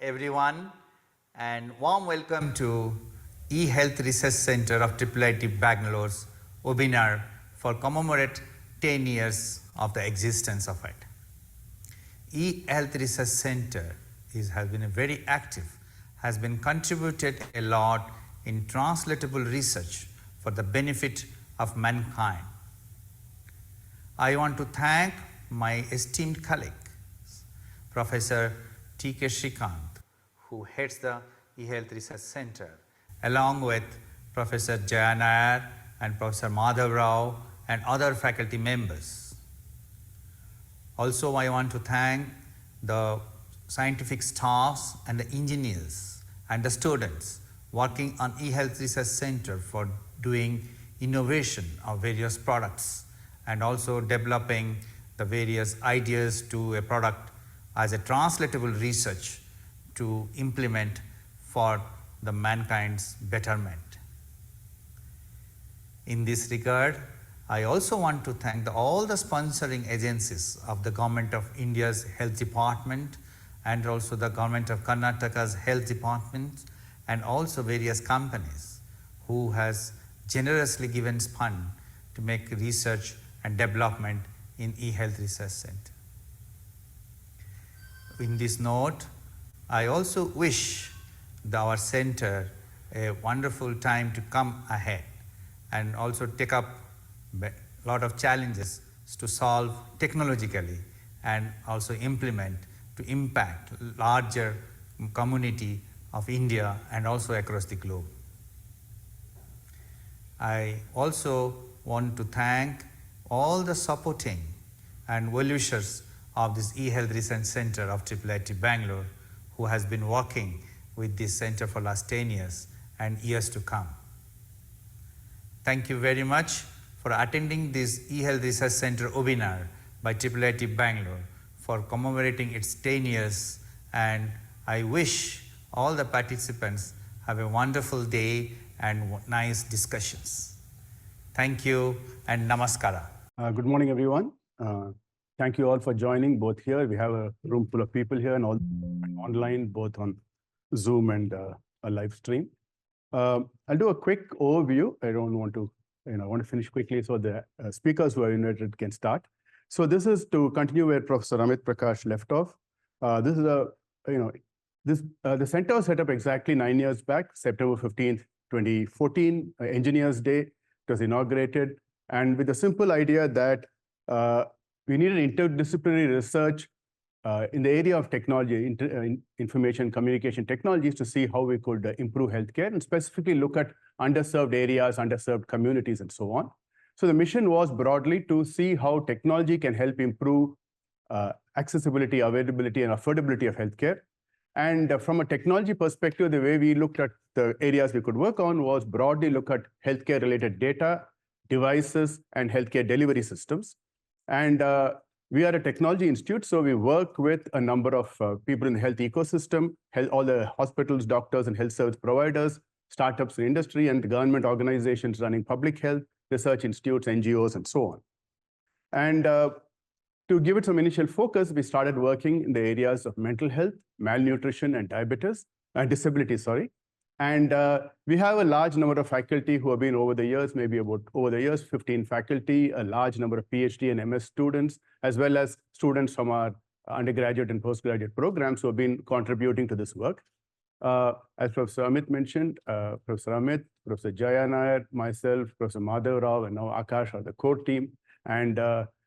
everyone, and warm welcome to eHealth Research Center of IIIT-Bangalore's webinar for commemorate 10 years of the existence of it. eHealth Research Center has been very active, has been contributed a lot in translatable research for the benefit of mankind. I want to thank my esteemed colleague, Professor T.K. Shrikant, who heads the eHealth Research Center, along with Professor Jaya Nair and Professor Madhav Rao and other faculty members. Also, I want to thank the scientific staffs and the engineers and the students working on eHealth Research Center for doing innovation of various products and also developing the various ideas to a product as a translatable research to implement for the mankind's betterment. In this regard, I also want to thank all the sponsoring agencies of the Government of India's Health Department and also the Government of Karnataka's Health Department and also various companies who has generously given fund to make research and development in eHealth Research Center. In this note, I also wish our center a wonderful time to come ahead and also take up a lot of challenges to solve technologically and also implement to impact larger community of India and also across the globe. I also want to thank all the supporting and well-wishers of this eHealth Research Center of IIIT-Bangalore, who has been working with this center for last 10 years and years to come. Thank you very much for attending this eHealth Research Center webinar by IIIT-Bangalore for commemorating its 10 years, and I wish all the participants have a wonderful day and nice discussions. Thank you and namaskara. Good morning, everyone. Thank you all for joining, both here. We have a room full of people here and all online, both on Zoom and a live stream. I'll do a quick overview. I don't want to, I want to finish quickly so the speakers who are invited can start. So this is to continue where Professor Amit Prakash left off. This is a, the center was set up exactly 9 years back, September 15th, 2014, Engineers Day. It was inaugurated, and with the simple idea that we needed interdisciplinary research in the area of technology, information communication technologies, to see how we could improve healthcare and specifically look at underserved areas, underserved communities, and so on. So the mission was broadly to see how technology can help improve accessibility, availability, and affordability of healthcare. And from a technology perspective, the way we looked at the areas we could work on was broadly look at healthcare-related data, devices, and healthcare delivery systems. And we are a technology institute, so we work with a number of people in the health ecosystem, all the hospitals, doctors, and health service providers, startups in industry, and government organizations running public health, research institutes, NGOs, and so on. And to give it some initial focus, we started working in the areas of mental health, malnutrition, and diabetes, disability, sorry. And we have a large number of faculty who have been over the years, maybe about over the years, 15 faculty, a large number of PhD and MS students, as well as students from our undergraduate and postgraduate programs who have been contributing to this work. As Professor Amit mentioned, Professor Amit, Professor Jaya Nair, myself, Professor Madhav Rao, and now Akash are the core team. And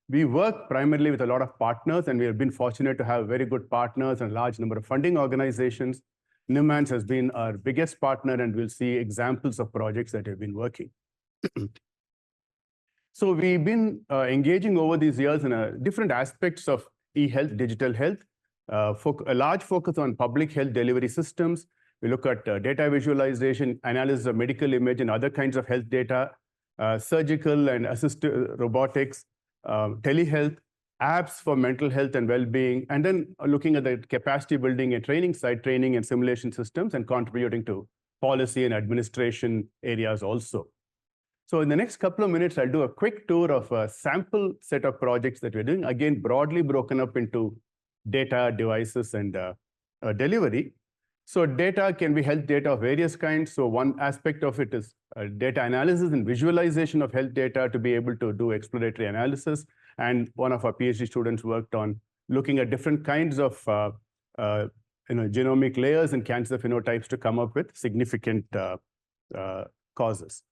we work primarily with a lot of partners, and we have been fortunate to have very good partners and a large number of funding organizations. NIMANS has been our biggest partner, and we'll see examples of projects that have been working. So we've been engaging over these years in different aspects of e-health, digital health, a large focus on public health delivery systems. We look at data visualization, analysis of medical image and other kinds of health data, surgical and assistive robotics, telehealth, apps for mental health and well-being, and then looking at the capacity building and training side, training and simulation systems, and contributing to policy and administration areas also. So in the next couple of minutes, I'll do a quick tour of a sample set of projects that we're doing, again, broadly broken up into data, devices, and delivery. So data can be health data of various kinds. So one aspect of it is data analysis and visualization of health data to be able to do exploratory analysis. And one of our PhD students worked on looking at different kinds of genomic layers and cancer phenotypes to come up with significant causes.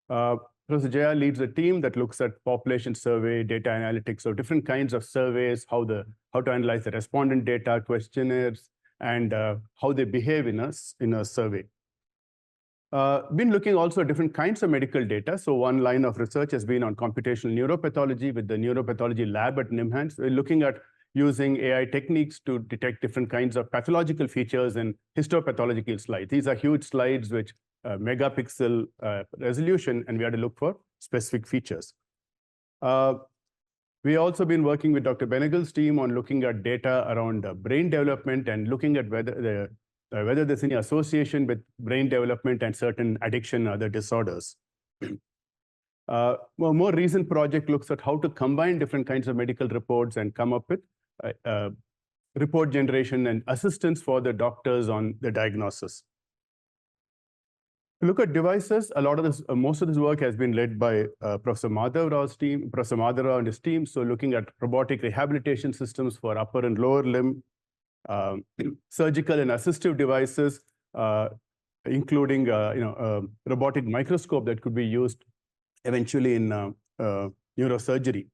Professor Jaya leads a team that looks at population survey, data analytics, so different kinds of surveys, how to analyze the respondent data, questionnaires, and how they behave in a survey. Been looking also at different kinds of medical data. So one line of research has been on computational neuropathology with the neuropathology lab at NIMHANS. We're looking at using AI techniques to detect different kinds of pathological features in histopathological slides. These are huge slides which megapixel resolution, and we had to look for specific features. We also been working with Dr. Benegal's team on looking at data around brain development and looking at whether there's any association with brain development and certain addiction and other disorders. A more recent project looks at how to combine different kinds of medical reports and come up with report generation and assistance for the doctors on the diagnosis. To look at devices, most of this work has been led by Professor Madhav Rao's team, Professor Madhav Rao and his team. So looking at robotic rehabilitation systems for upper and lower limb, surgical and assistive devices, including robotic microscope that could be used eventually in neurosurgery.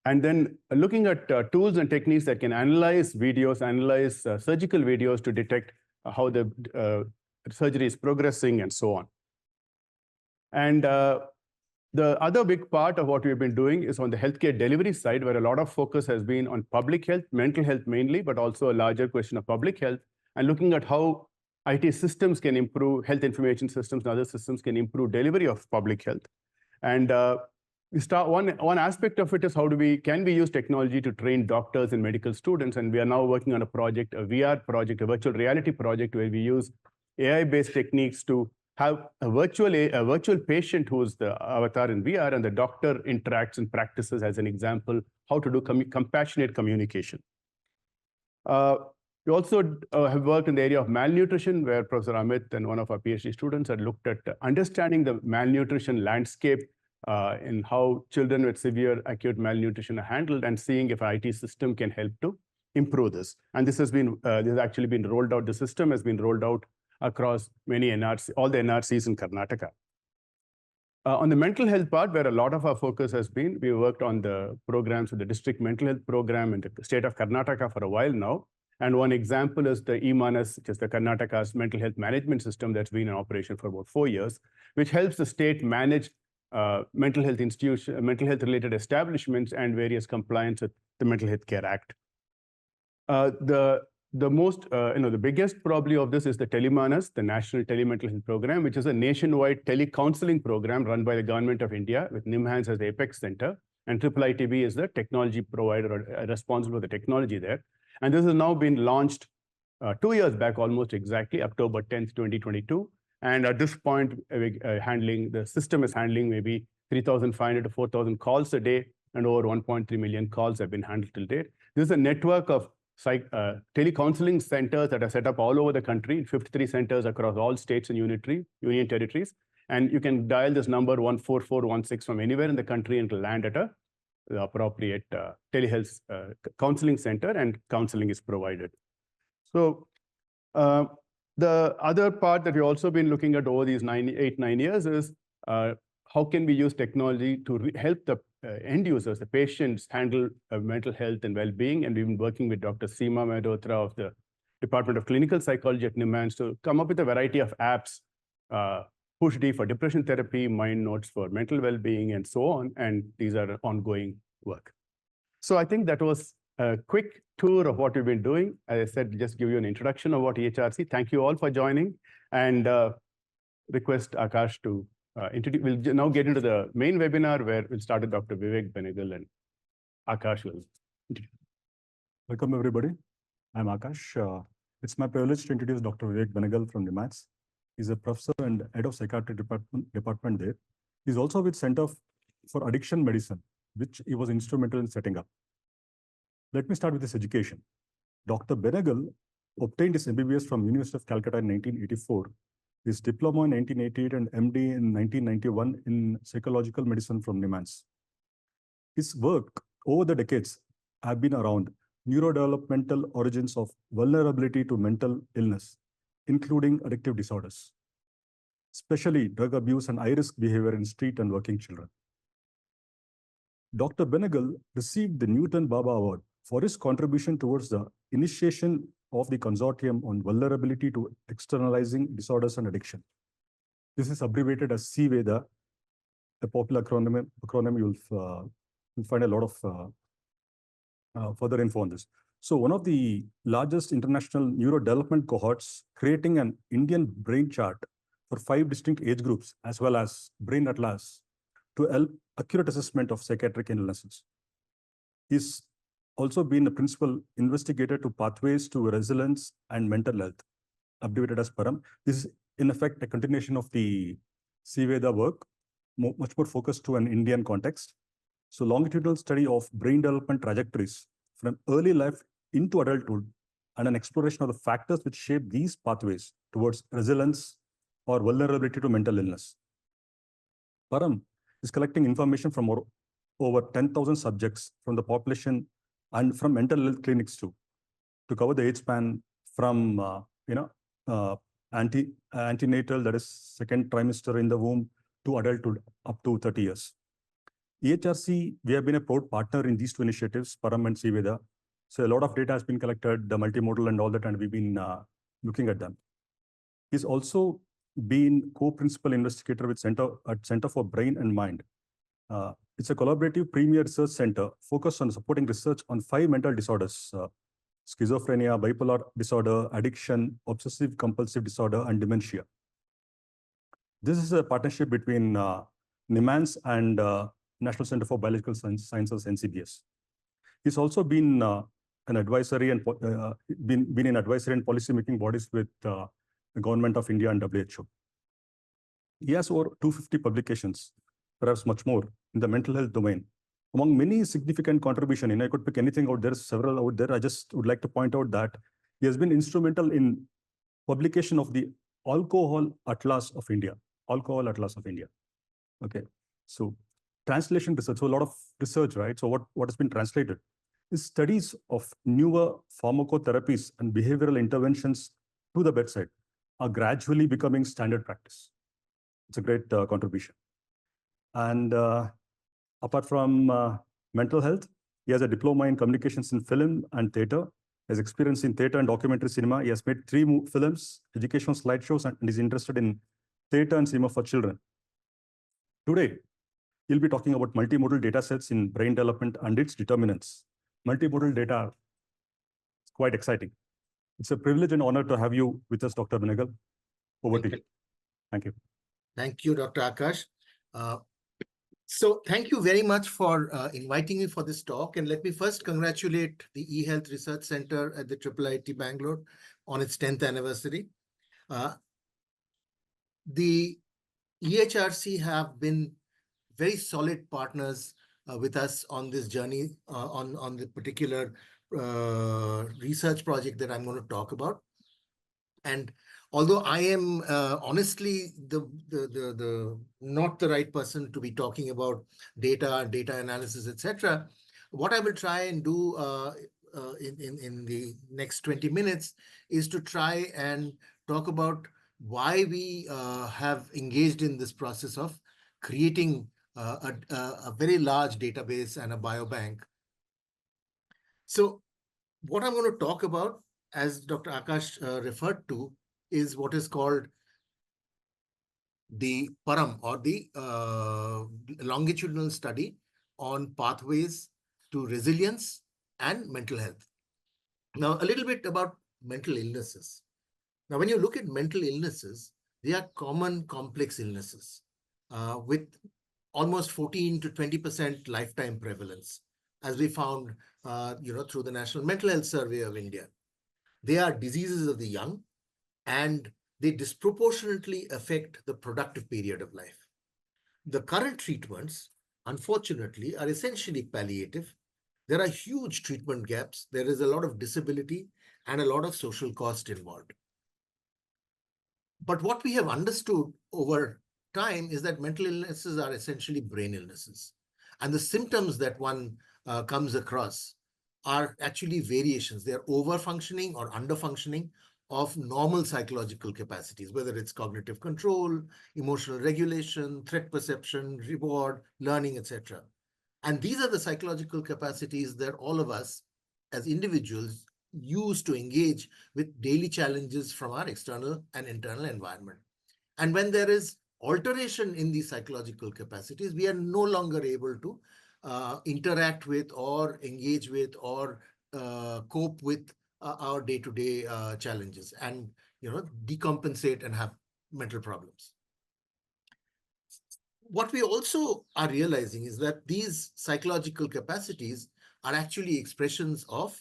And then looking at tools and techniques that can analyze videos, analyze surgical videos to detect how the surgery is progressing and so on. And the other big part of what we've been doing is on the healthcare delivery side, where a lot of focus has been on public health, mental health mainly, but also a larger question of public health, and looking at how IT systems can improve, health information systems and other systems can improve delivery of public health. And one aspect of it is can we use technology to train doctors and medical students? And we are now working on a project, a VR project, a virtual reality project, where we use AI-based techniques to have a virtual patient who's the avatar in VR, and the doctor interacts and practices, as an example, how to do compassionate communication. We also have worked in the area of malnutrition, where Professor Amit and one of our PhD students had looked at understanding the malnutrition landscape in how children with severe acute malnutrition are handled, and seeing if an IT system can help to improve this. And this has actually been rolled out. The system has been rolled out across many NRC, all the NRCs in Karnataka. On the mental health part, where a lot of our focus has been, we worked on the programs with the district mental health program in the state of Karnataka for a while now. And one example is the eManas, which is the Karnataka's mental health management system that's been in operation for about 4 years, which helps the state manage mental health institutions, mental health related establishments, and various compliance with the Mental Health Care Act. The biggest probably of this is the Telemanas, the National Telemental Health Program, which is a nationwide telecounseling program run by the Government of India, with NIMHANS as the apex center, and IIIT-B is the technology provider or responsible for the technology there. And this has now been launched 2 years back, almost exactly, October 10th, 2022. And at this point, the system is handling maybe 3,500 to 4,000 calls a day, and over 1.3 million calls have been handled till date. This is a network of telecounseling centers that are set up all over the country, 53 centers across all states and union territories. And you can dial this number 14416 from anywhere in the country and land at the appropriate telehealth counseling center, and counseling is provided. So the other part that we've also been looking at over these 9 years is how can we use technology to help the end users, the patients, handle mental health and well-being. And we've been working with Dr. Seema Mehrotra of the Department of Clinical Psychology at NIMHANS to come up with a variety of apps, PushD for depression therapy, Mind Notes for mental well-being, and so on. And these are ongoing work. So I think that was a quick tour of what we've been doing. As I said, just give you an introduction of what EHRC. Thank you all for joining, and request Akash to introduce. We'll now get into the main webinar, where we'll start with Dr. Vivek Benegal, and Akash will introduce. Welcome, everybody. I'm Akash. It's my privilege to introduce Dr. Vivek Benegal from NIMHANS. He's a professor and head of psychiatry department there. He's also with Center for Addiction Medicine, which he was instrumental in setting up. Let me start with his education. Dr. Benegal obtained his MBBS from University of Calcutta in 1984, his diploma in 1988 and MD in 1991 in psychological medicine from NIMANS. His work over the decades have been around neurodevelopmental origins of vulnerability to mental illness, including addictive disorders, especially drug abuse and high-risk behavior in street and working children. Dr. Benegal received the Newton Baba Award for his contribution towards the initiation of the consortium on vulnerability to externalizing disorders and addiction. This is abbreviated as CVEDA, a popular acronym. You'll find a lot of further info on this. So one of the largest international neurodevelopment cohorts creating an Indian brain chart for 5 distinct age groups, as well as brain atlas to help accurate assessment of psychiatric illnesses. He's also been a principal investigator to pathways to resilience and mental health, abbreviated as PARAM. This is in effect a continuation of the CVEDA work, much more focused to an Indian context. So longitudinal study of brain development trajectories from early life into adulthood and an exploration of the factors which shape these pathways towards resilience or vulnerability to mental illness. PARAM is collecting information from over 10,000 subjects from the population and from mental health clinics too, to cover the age span from antenatal, that is second trimester in the womb, to adulthood up to 30 years. EHRC, we have been a proud partner in these 2 initiatives, PARAM and CVEDA. So a lot of data has been collected, the multimodal and all that, and we've been looking at them. He's also been co-principal investigator with Center for Brain and Mind. It's a collaborative premier research center focused on supporting research on 5 mental disorders: schizophrenia, bipolar disorder, addiction, obsessive compulsive disorder, and dementia. This is a partnership between NIMANS and National Center for Biological Sciences, NCBS. He's also been an advisory and been in advisory and policy making bodies with the Government of India and WHO. He has over 250 publications, perhaps much more, in the mental health domain. Among many significant contributions, and I could pick anything out there, several out there, I just would like to point out that he has been instrumental in publication of the Alcohol Atlas of India. Alcohol Atlas of India. Okay, so translation research, so a lot of research, right? So what has been translated is studies of newer pharmacotherapies and behavioral interventions to the bedside are gradually becoming standard practice. It's a great contribution. And apart from mental health, he has a diploma in communications in film and theater, has experience in theater and documentary cinema. He has made 3 films, educational slideshows, and is interested in theater and cinema for children. Today, he'll be talking about multimodal data sets in brain development and its determinants. Multimodal data is quite exciting. It's a privilege and honor to have you with us, Dr. Benegal. Over to you. Thank you. Thank you, Dr. Akash. So thank you very much for inviting me for this talk. And let me first congratulate the eHealth Research Center at the IIIT-Bangalore on its 10th anniversary. The EHRC have been very solid partners with us on this journey on the particular research project that I'm going to talk about. And although I am honestly not the right person to be talking about data analysis, etc., what I will try and do in the next 20 minutes is to try and talk about why we have engaged in this process of creating a very large database and a biobank. So what I'm going to talk about, as Dr. Akash referred to, is what is called the PARAM, or the longitudinal study on pathways to resilience and mental health. Now, a little bit about mental illnesses. Now, when you look at mental illnesses, they are common complex illnesses with almost 14 to 20% lifetime prevalence, as we found through the National Mental Health Survey of India. They are diseases of the young, and they disproportionately affect the productive period of life. The current treatments, unfortunately, are essentially palliative. There are huge treatment gaps. There is a lot of disability. and a lot of social cost involved. But what we have understood over time is that mental illnesses are essentially brain illnesses. And the symptoms that one comes across are actually variations. They're over-functioning or under-functioning of normal psychological capacities, whether it's cognitive control, emotional regulation, threat perception, reward, learning, etc. And these are the psychological capacities that all of us as individuals use to engage with daily challenges from our external and internal environment. And when there is alteration in these psychological capacities, we are no longer able to interact with or engage with or cope with our day-to-day challenges and decompensate and have mental problems. What we also are realizing is that these psychological capacities are actually expressions of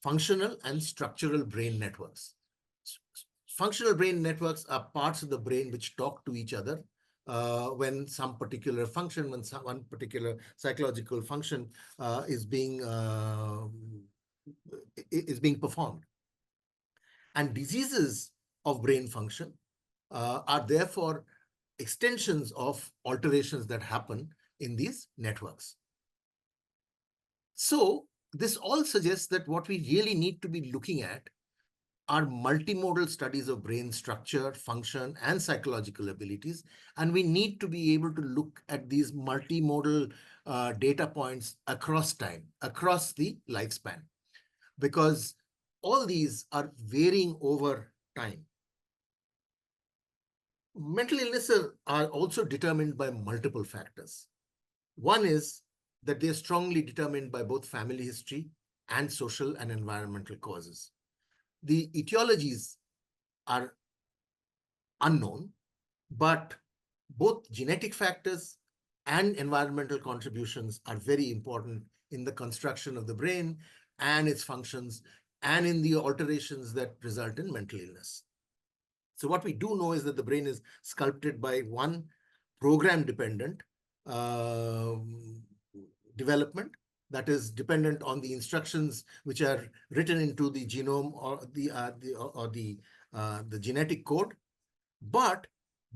functional and structural brain networks. Functional brain networks are parts of the brain which talk to each other when some particular function, when one particular psychological function is being performed. And diseases of brain function are therefore extensions of alterations that happen in these networks. So this all suggests that what we really need to be looking at are multimodal studies of brain structure, function, and psychological abilities. And we need to be able to look at these multimodal data points across time, across the lifespan, because all these are varying over time. Mental illnesses are also determined by multiple factors. One is that they're strongly determined by both family history and social and environmental causes. The etiologies are unknown, but both genetic factors and environmental contributions are very important in the construction of the brain and its functions and in the alterations that result in mental illness. So what we do know is that the brain is sculpted by one program-dependent development that is dependent on the instructions which are written into the genome or the genetic code, but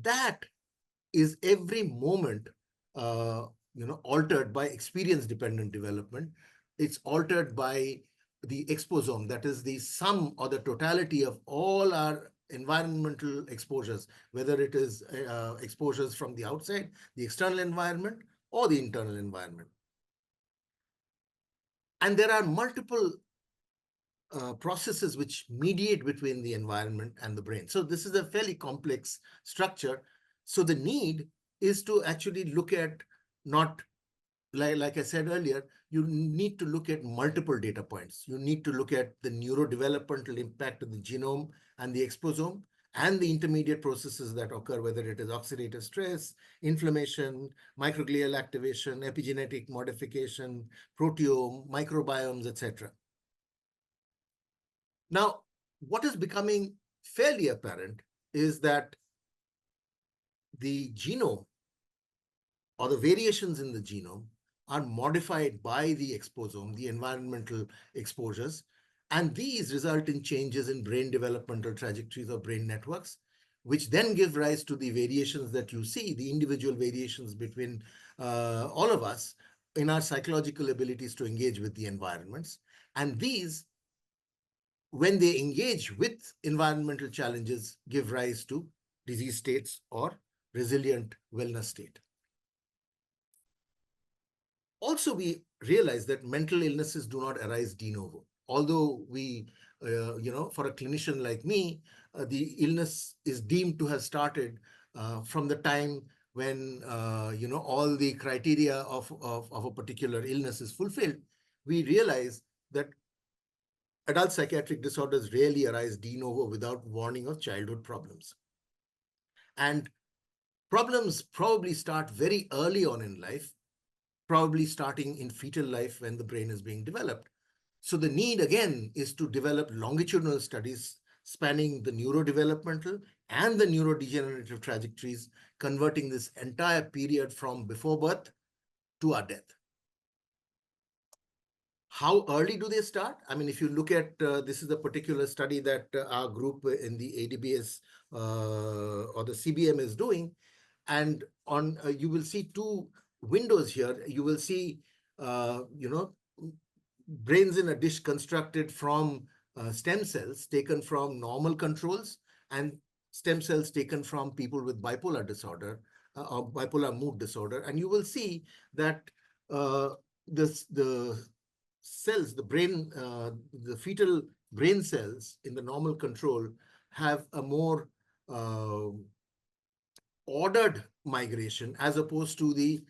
that is every moment altered by experience-dependent development. It's altered by the exposome, that is the sum or the totality of all our environmental exposures, whether it is exposures from the outside, the external environment, or the internal environment. And there are multiple processes which mediate between the environment and the brain. So this is a fairly complex structure. So the need is to actually look at, not like I said earlier, you need to look at multiple data points. You need to look at the neurodevelopmental impact of the genome and the exposome and the intermediate processes that occur, whether it is oxidative stress, inflammation, microglial activation, epigenetic modification, proteome, microbiomes, etc. Now, what is becoming fairly apparent is that the genome or the variations in the genome are modified by the exposome, the environmental exposures, and these result in changes in brain developmental trajectories of brain networks, which then give rise to the variations that you see, the individual variations between all of us in our psychological abilities to engage with the environments. And these, when they engage with environmental challenges, give rise to disease states or resilient wellness state. Also, we realize that mental illnesses do not arise de novo. Although we, for a clinician like me, the illness is deemed to have started from the time when, all the criteria of a particular illness is fulfilled. We realize that adult psychiatric disorders rarely arise de novo without warning of childhood problems. And problems probably start very early on in life, probably starting in fetal life when the brain is being developed. So the need again is to develop longitudinal studies spanning the neurodevelopmental and the neurodegenerative trajectories, converting this entire period from before birth to our death. How early do they start? I mean, if you look at, this is a particular study that our group in the ADBS or the CBM is doing. And on, you will see two windows here. You will see, brains in a dish constructed from stem cells taken from normal controls and stem cells taken from people with bipolar disorder or bipolar mood disorder. And you will see that the cells, the brain, the fetal brain cells in the normal control have a more ordered migration as opposed to the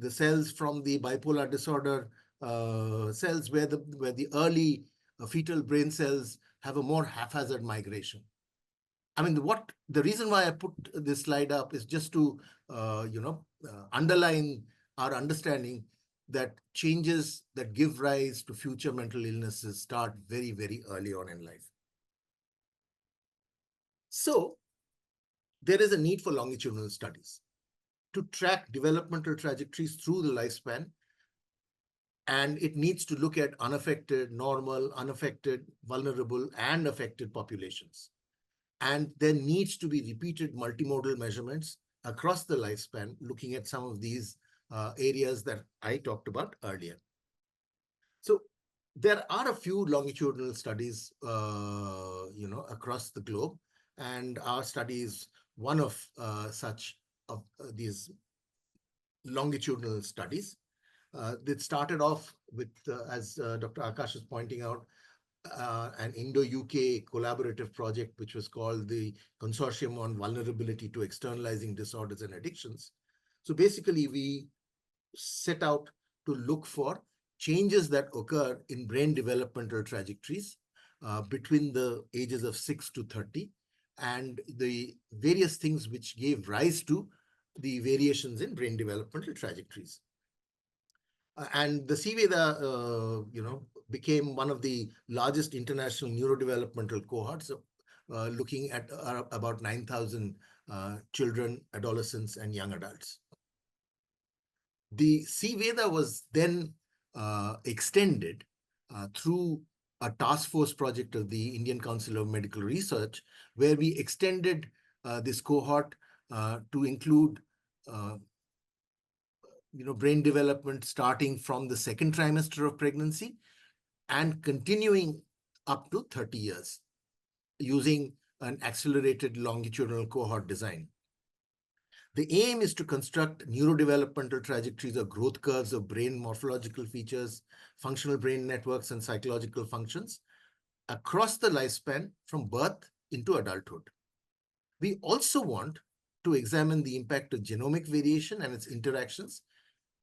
cells from the bipolar disorder cells where the early fetal brain cells have a more haphazard migration. I mean, the reason why I put this slide up is just to underline our understanding that changes that give rise to future mental illnesses start very, very early on in life. So there is a need for longitudinal studies to track developmental trajectories through the lifespan. And it needs to look at unaffected, normal, unaffected, vulnerable, and affected populations. And there needs to be repeated multimodal measurements across the lifespan, looking at some of these areas that I talked about earlier. So there are a few longitudinal studies, across the globe, and our study is one of such of these longitudinal studies. That started off with, as Dr. Akash is pointing out, an Indo-UK collaborative project, which was called the Consortium on Vulnerability to Externalizing Disorders and Addictions. So basically, we set out to look for changes that occur in brain developmental trajectories between the ages of 6 to 30, and the various things which gave rise to the variations in brain developmental trajectories. And the CVEDA, became one of the largest international neurodevelopmental cohorts, looking at about 9,000 children, adolescents, and young adults. The CVEDA was then extended through a task force project of the Indian Council of Medical Research, where we extended this cohort to include brain development starting from the second trimester of pregnancy and continuing up to 30 years using an accelerated longitudinal cohort design. The aim is to construct neurodevelopmental trajectories or growth curves of brain morphological features, functional brain networks, and psychological functions across the lifespan from birth into adulthood. We also want to examine the impact of genomic variation and its interactions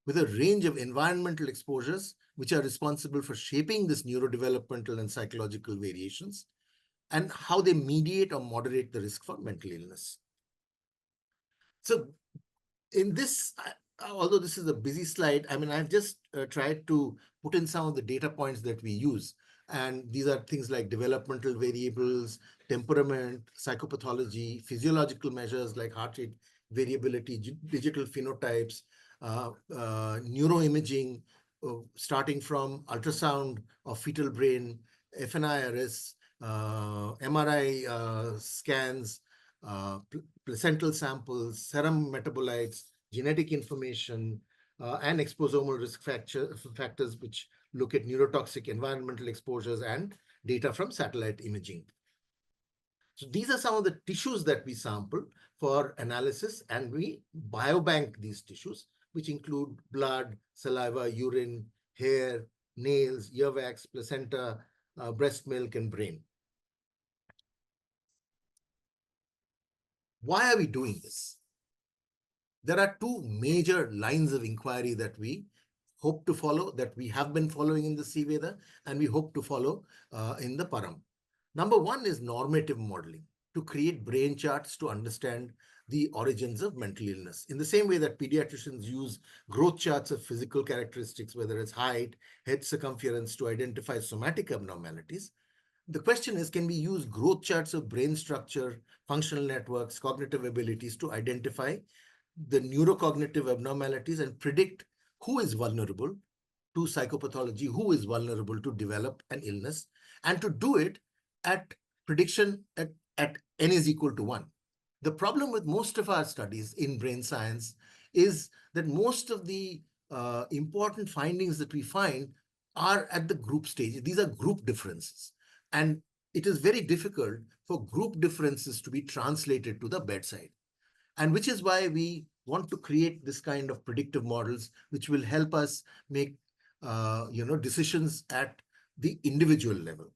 with a range of environmental exposures which are responsible for shaping this neurodevelopmental and psychological variations and how they mediate or moderate the risk for mental illness. So in this, although this is a busy slide, I mean, I've just tried to put in some of the data points that we use. And these are things like developmental variables, temperament, psychopathology, physiological measures like heart rate variability, digital phenotypes, neuroimaging, starting from ultrasound of fetal brain, FNIRS, MRI scans, placental samples, serum metabolites, genetic information, and exposomal risk factors, which look at neurotoxic environmental exposures, and data from satellite imaging. So these are some of the tissues that we sample for analysis, and we biobank these tissues, which include blood, saliva, urine, hair, nails, earwax, placenta, breast milk, and brain. Why are we doing this? There are two major lines of inquiry that we hope to follow, that we have been following in the CVEDA, and we hope to follow in the Param. Number one is normative modeling, to create brain charts to understand the origins of mental illness. In the same way that pediatricians use growth charts of physical characteristics, whether it's height, head circumference, to identify somatic abnormalities, the question is, can we use growth charts of brain structure, functional networks, cognitive abilities to identify the neurocognitive abnormalities and predict who is vulnerable to psychopathology who is vulnerable to develop an illness, and to do it at prediction at n is equal to 1. The problem with most of our studies in brain science is that most of the important findings that we find are at the group stage. These are group differences. And it is very difficult for group differences to be translated to the bedside. And which is why we want to create this kind of predictive models, which will help us make decisions at the individual level.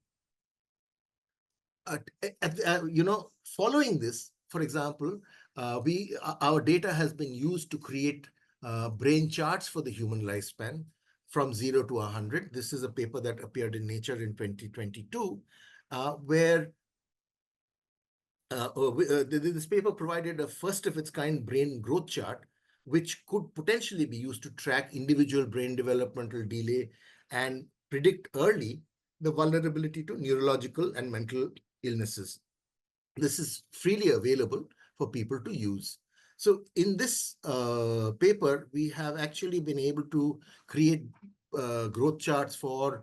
Following this, for example, our data has been used to create brain charts for the human lifespan from 0 to 100. This is a paper that appeared in Nature in 2022, where this paper provided a first of its kind brain growth chart, which could potentially be used to track individual brain developmental delay and predict early the vulnerability to neurological and mental illnesses. This is freely available for people to use. So in this paper, we have actually been able to create growth charts for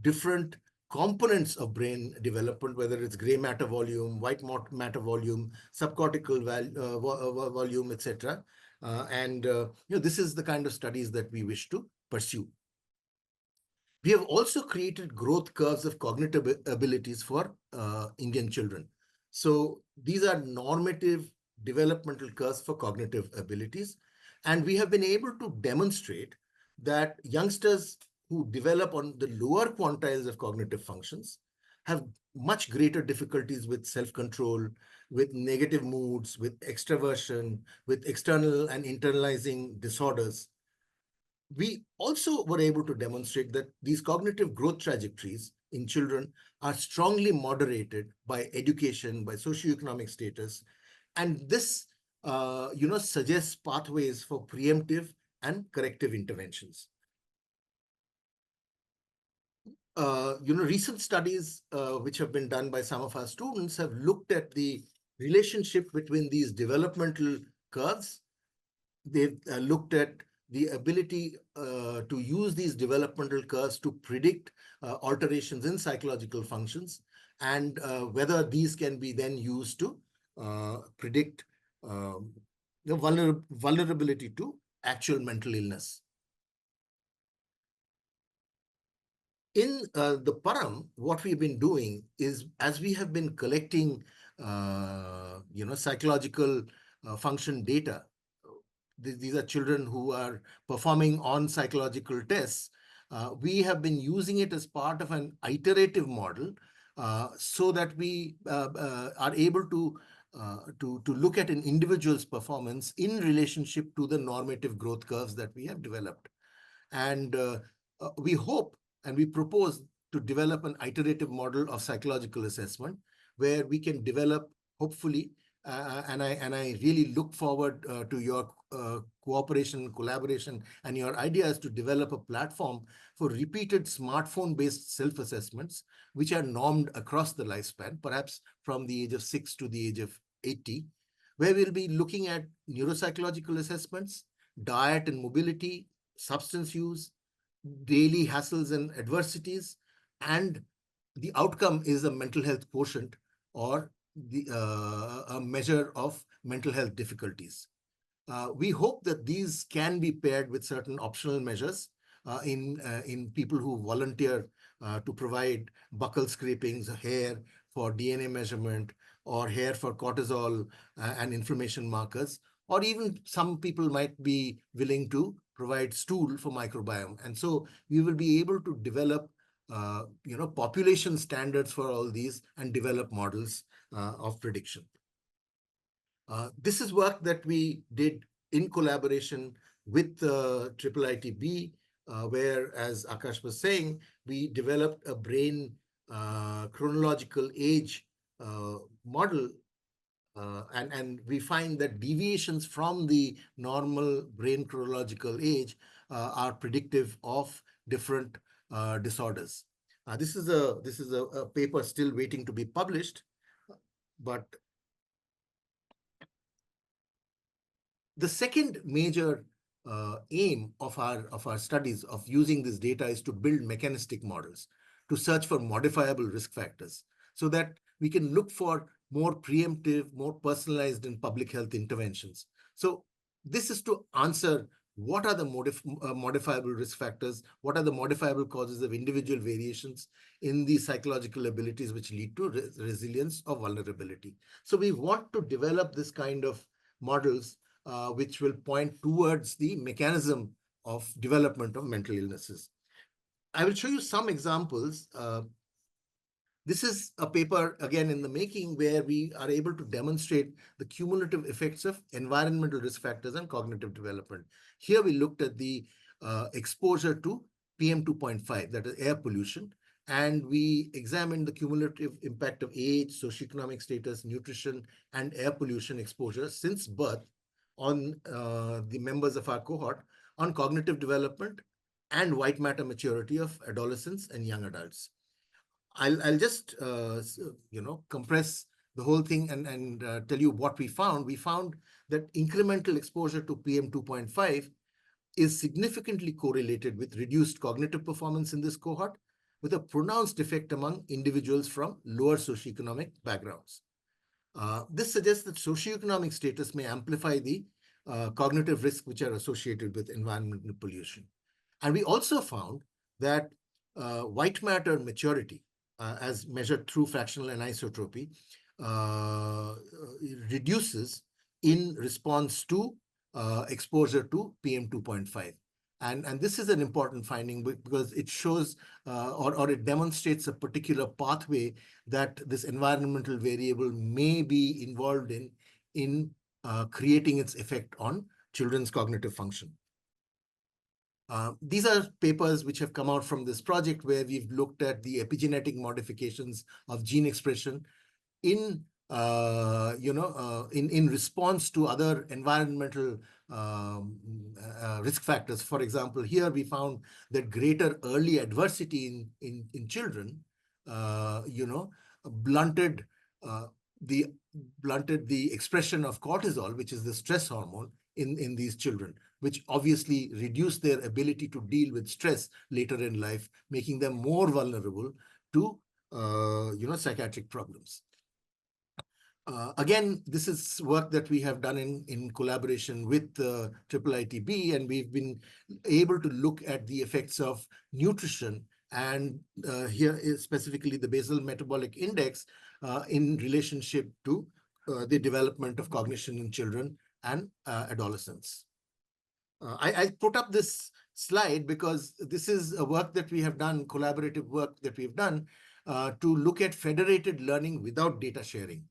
different components of brain development, whether it's gray matter volume, white matter volume, subcortical volume, etc. This is the kind of studies that we wish to pursue. We have also created growth curves of cognitive abilities for Indian children. So these are normative developmental curves for cognitive abilities. And we have been able to demonstrate that youngsters who develop on the lower quantiles of cognitive functions have much greater difficulties with self-control, with negative moods, with extroversion, with external and internalizing disorders. We also were able to demonstrate that these cognitive growth trajectories in children are strongly moderated by education, by socioeconomic status. And this, suggests pathways for preemptive and corrective interventions. Recent studies which have been done by some of our students have looked at the relationship between these developmental curves. They've looked at the ability to use these developmental curves to predict alterations in psychological functions, and whether these can be then used to predict vulnerability to actual mental illness. In the Param, what we've been doing is, as we have been collecting, psychological function data, these are children who are performing on psychological tests. We have been using it as part of an iterative model, so that we are able to look at an individual's performance in relationship to the normative growth curves that we have developed. And we hope and we propose to develop an iterative model of psychological assessment, where we can develop, hopefully, and I really look forward to your cooperation, collaboration, and your ideas to develop a platform for repeated smartphone-based self-assessments, which are normed across the lifespan, perhaps from the age of 6 to the age of 80, where we'll be looking at neuropsychological assessments, diet and mobility, substance use, daily hassles and adversities, and the outcome is a mental health quotient, or a measure of mental health difficulties. We hope that these can be paired with certain optional measures in people who volunteer to provide buccal scrapings, hair for DNA measurement, or hair for cortisol and inflammation markers, or even some people might be willing to provide stool for microbiome. And so we will be able to develop population standards for all these and develop models of prediction. This is work that we did in collaboration with IIIT-B, where, as Akash was saying, we developed a brain chronological age model. And we find that deviations from the normal brain chronological age are predictive of different disorders. This is a paper still waiting to be published, but the second major aim of our studies of using this data is to build mechanistic models to search for modifiable risk factors so that we can look for more preemptive, more personalized and public health interventions. So this is to answer what are the modifiable risk factors, what are the modifiable causes of individual variations in the psychological abilities which lead to resilience or vulnerability. So we want to develop this kind of models which will point towards the mechanism of development of mental illnesses. I will show you some examples. This is a paper, again, in the making, where we are able to demonstrate the cumulative effects of environmental risk factors and cognitive development. Here we looked at the exposure to PM 2.5, that is air pollution, and we examined the cumulative impact of age, socioeconomic status, nutrition, and air pollution exposure since birth on the members of our cohort on cognitive development and white matter maturity of adolescents and young adults. I'll just compress the whole thing and tell you what we found. We found that incremental exposure to PM 2.5 is significantly correlated with reduced cognitive performance in this cohort, with a pronounced effect among individuals from lower socioeconomic backgrounds. This suggests that socioeconomic status may amplify the cognitive risks which are associated with environmental pollution. And we also found that white matter maturity, as measured through fractional anisotropy, reduces in response to exposure to PM 2.5. And this is an important finding because it shows or it demonstrates a particular pathway that this environmental variable may be involved in creating its effect on children's cognitive function. These are papers which have come out from this project where we've looked at the epigenetic modifications of gene expression in response to other environmental risk factors. For example, here we found that greater early adversity in children, blunted the expression of cortisol, which is the stress hormone in these children, which obviously reduce their ability to deal with stress later in life, making them more vulnerable to psychiatric problems. Again, this is work that we have done in collaboration with IIIT-B, and we've been able to look at the effects of nutrition and here is specifically the basal metabolic index in relationship to the development of cognition in children and adolescents. I put up this slide because this is a work that we have done, collaborative work that we've done to look at federated learning without data sharing.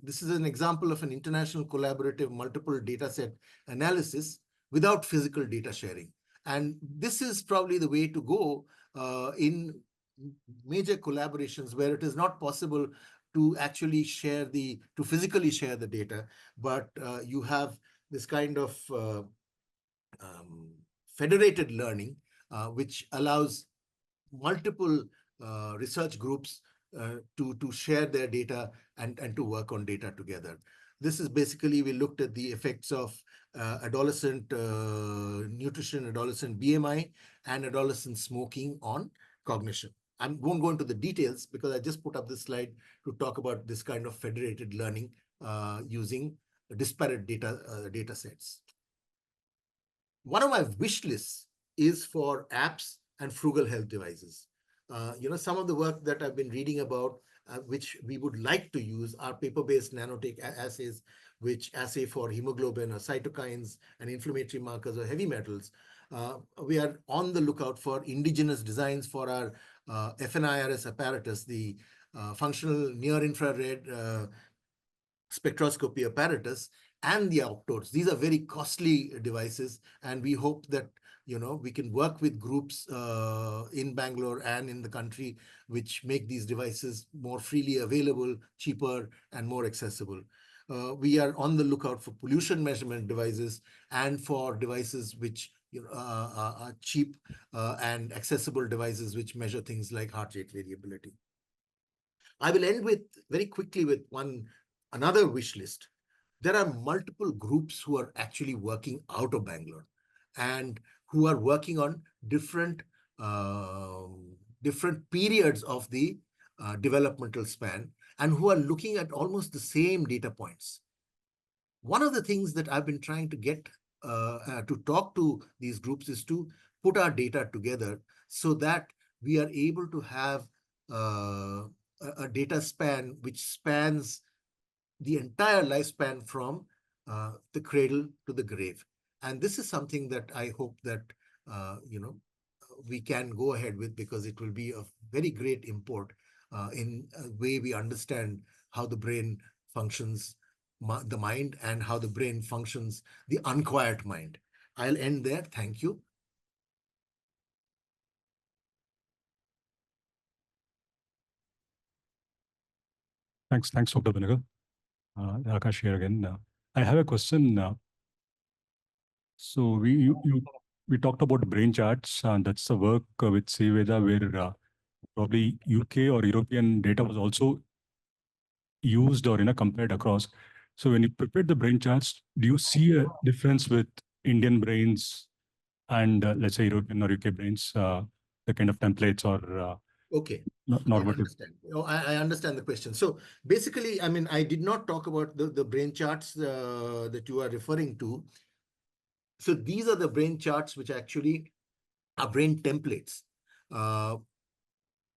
This is an example of an international collaborative multiple data set analysis without physical data sharing. And this is probably the way to go in major collaborations where it is not possible to actually physically share the data, but you have this kind of federated learning, which allows multiple research groups to share their data and to work on data together. This is basically, we looked at the effects of adolescent nutrition, adolescent BMI, and adolescent smoking on cognition. I won't go into the details because I just put up this slide to talk about this kind of federated learning using disparate data sets. One of my wish lists is for apps and frugal health devices. Some of the work that I've been reading about, which we would like to use, are paper-based nanotech assays, which assay for hemoglobin or cytokines and inflammatory markers or heavy metals. We are on the lookout for indigenous designs for our FNIRS apparatus, the functional near-infrared spectroscopy apparatus, and the outdoors. These are very costly devices, and we hope that we can work with groups in Bangalore and in the country which make these devices more freely available, cheaper, and more accessible. We are on the lookout for pollution measurement devices and for devices which are cheap and accessible devices which measure things like heart rate variability. I will end very quickly with another wish list. There are multiple groups who are actually working out of Bangalore. and who are working on different periods of the developmental span, and who are looking at almost the same data points. One of the things that I've been trying to get to talk to these groups is to put our data together so that we are able to have a data span which spans the entire lifespan from the cradle to the grave. And this is something that I hope that we can go ahead with, because it will be of very great import in a way we understand how the brain functions, the mind, and how the brain functions, the unquiet mind. I'll end there. Thank you. Thanks, Dr. Benegal. Akash here again. I have a question. So we talked about brain charts, and that's the work with Siveda, where probably UK or European data was also used or compared across. So when you prepared the brain charts, do you see a difference with Indian brains and let's say European or UK brains, the kind of templates or Okay. normative? I understand. I understand the question. So basically, I mean, I did not talk about the brain charts that you are referring to. So these are the brain charts which actually are brain templates. And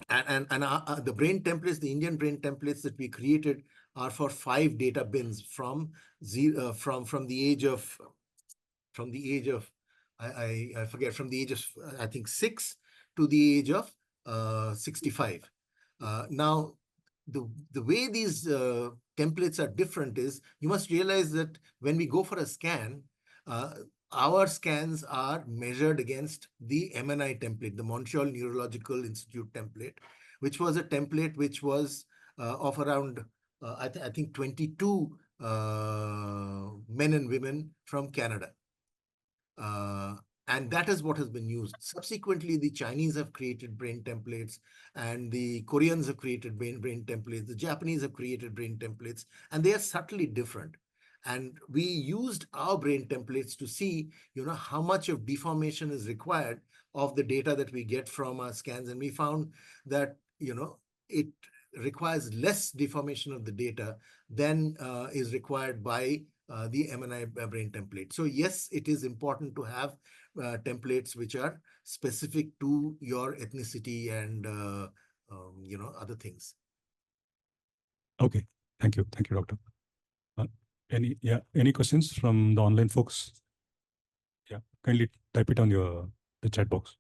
the brain templates, the Indian brain templates that we created are for 5 data bins from from the age of I forget, from the age of I think 6 to the age of 65. Now, the way these templates are different is, you must realize that when we go for a scan, our scans are measured against the MNI template, the Montreal Neurological Institute template, which was a template which was of around, I think 22 men and women from Canada. And that is what has been used. Subsequently, the Chinese have created brain templates, and the Koreans have created brain templates. The Japanese have created brain templates, and they are subtly different. And we used our brain templates to see, how much of deformation is required of the data that we get from our scans. And we found that, it requires less deformation of the data than is required by the MNI brain template. So yes, it is important to have templates which are specific to your ethnicity and other things. Okay, thank you, doctor. Any questions from the online folks? Yeah, kindly type it on the chat box.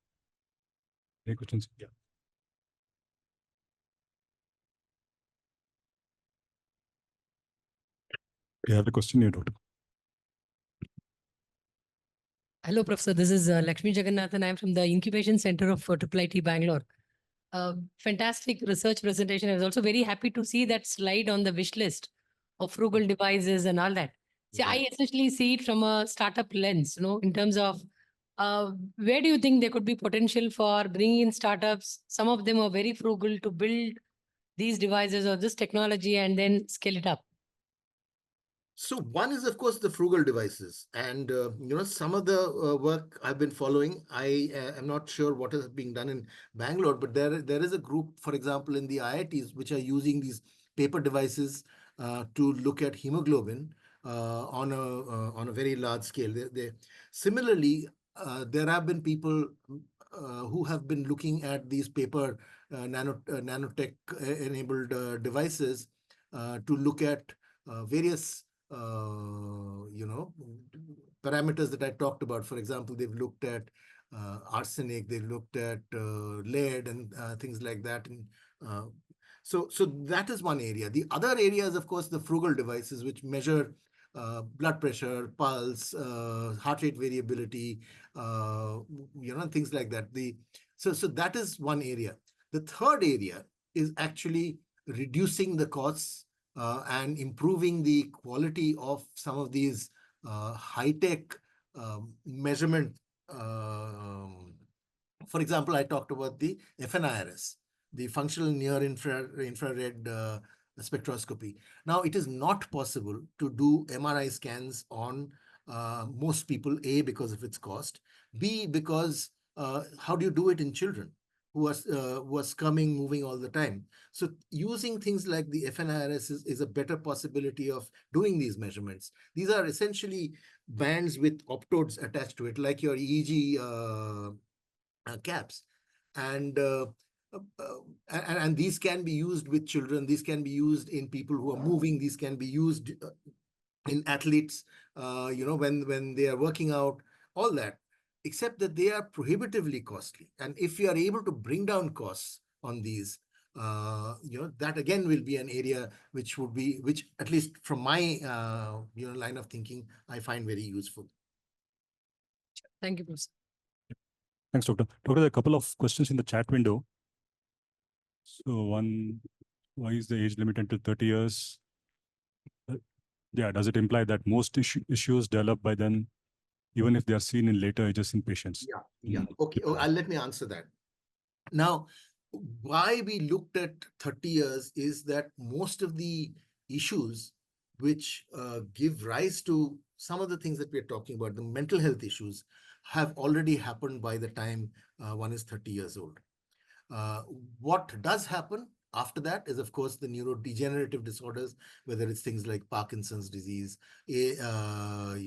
Any questions? Yeah. You have a question here, doctor. Hello, Professor. This is Lakshmi Jagannathan. I'm from the Incubation Center of IIIT-Bangalore. Fantastic research presentation. I was also very happy to see that slide on the wish list of frugal devices and all that. See, I essentially see it from a startup lens, in terms of where do you think there could be potential for bringing in startups? Some of them are very frugal to build these devices or this technology and then scale it up. So one is, of course, the frugal devices. And, some of the work I've been following, I am not sure what is being done in Bangalore, but there is a group, for example, in the IITs, which are using these paper devices to look at hemoglobin on a very large scale. Similarly, there have been people who have been looking at these paper nanotech-enabled devices to look at various parameters that I talked about. For example, they've looked at arsenic, they've looked at lead and things like that. And so that is one area. The other area is, of course, the frugal devices, which measure blood pressure, pulse, heart rate variability, things like that. So that is one area. The third area is actually reducing the costs and improving the quality of some of these high-tech measurement. For example, I talked about the FNIRS, the functional near infrared spectroscopy. Now, it is not possible to do MRI scans on most people, A, because of its cost, B, because how do you do it in children who are coming, moving all the time? So using things like the FNIRS is a better possibility of doing these measurements. These are essentially bands with optodes attached to it, like your EEG caps. And these can be used with children. These can be used in people who are moving. These can be used in athletes, when they are working out, all that, except that they are prohibitively costly. And if you are able to bring down costs on these, that again will be an area which at least from my, line of thinking, I find very useful. Thank you, Professor. Thanks, Doctor. Doctor, there are a couple of questions in the chat window. So one, why is the age limit until 30 years? Yeah, does it imply that most issues develop by then, even if they are seen in later ages in patients? Yeah. Okay. Let me answer that. Now, why we looked at 30 years is that most of the issues which give rise to some of the things that we're talking about, the mental health issues, have already happened by the time one is 30 years old. What does happen after that is, of course, the neurodegenerative disorders, whether it's things like Parkinson's disease, motor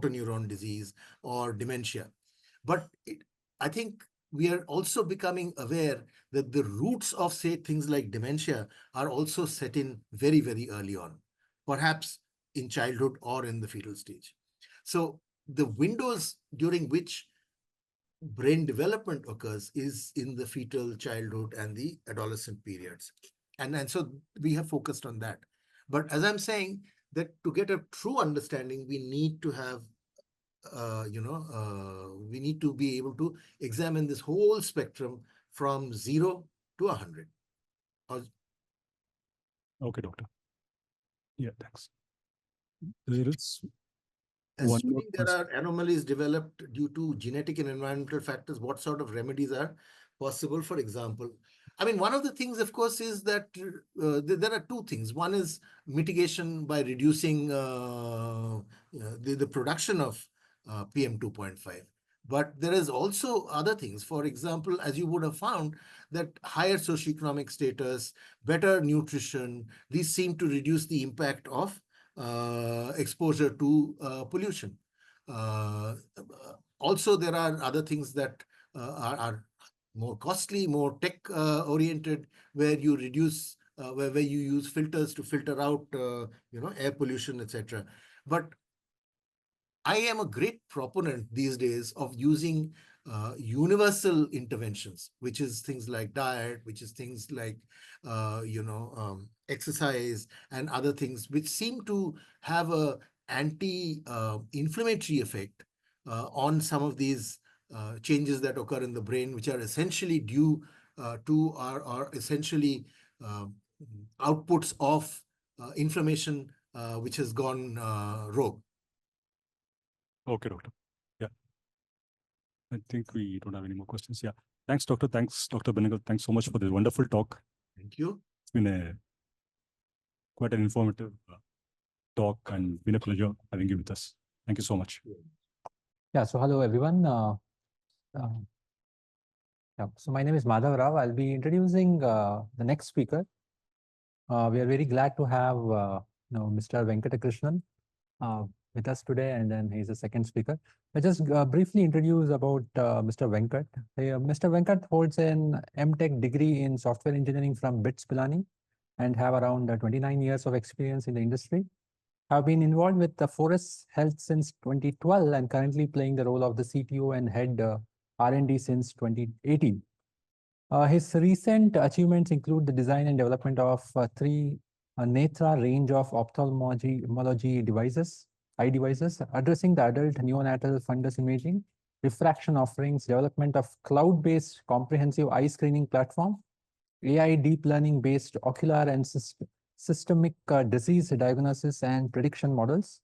neuron disease, or dementia. But I think we are also becoming aware that the roots of, say, things like dementia are also set in very, very early on, perhaps in childhood or in the fetal stage. So the windows during which brain development occurs is in the fetal, childhood, and the adolescent periods. And so we have focused on that. But as I'm saying, that to get a true understanding, we need to have, we need to be able to examine this whole spectrum from 0 to 100. Okay, Doctor. Yeah, thanks. There is assuming there are anomalies developed due to genetic and environmental factors, what sort of remedies are possible? For example, I mean, one of the things, of course, is that there are two things. One is mitigation by reducing the production of PM 2.5. But there is also other things. For example, as you would have found, that higher socioeconomic status, better nutrition, these seem to reduce the impact of exposure to pollution. Also, there are other things that are more costly, more tech oriented, where you reduce, where you use filters to filter out, air pollution, etc. But I am a great proponent these days of using universal interventions, which is things like diet, which is things like, exercise and other things, which seem to have a anti-inflammatory effect on some of these changes that occur in the brain, which are essentially due to are essentially outputs of inflammation which has gone rogue. Okay, Doctor. Yeah. I think we don't have any more questions. Yeah. Thanks, Doctor. Thanks, Dr. Benegal. Thanks so much for this wonderful talk. Thank you. It's been quite an informative talk, and been a pleasure having you with us. Thank you so much. Yeah, so hello everyone. So my name is Madhav Rao. I'll be introducing the next speaker. We are very glad to have Mr. Venkatakrishnan with us today, and then he's the second speaker. I'll just briefly introduce about Mr. Venkat. Mr. Venkat holds an MTech degree in software engineering from BITS Pilani and have around 29 years of experience in the industry. I've been involved with the Forest Health since 2012 and currently playing the role of the CTO and head R&D since 2018. His recent achievements include the design and development of 3 Netra range of ophthalmology devices, eye devices, addressing the adult neonatal fundus imaging, diffraction offerings, development of cloud-based comprehensive eye screening platform, AI deep learning based ocular and systemic disease diagnosis and prediction models.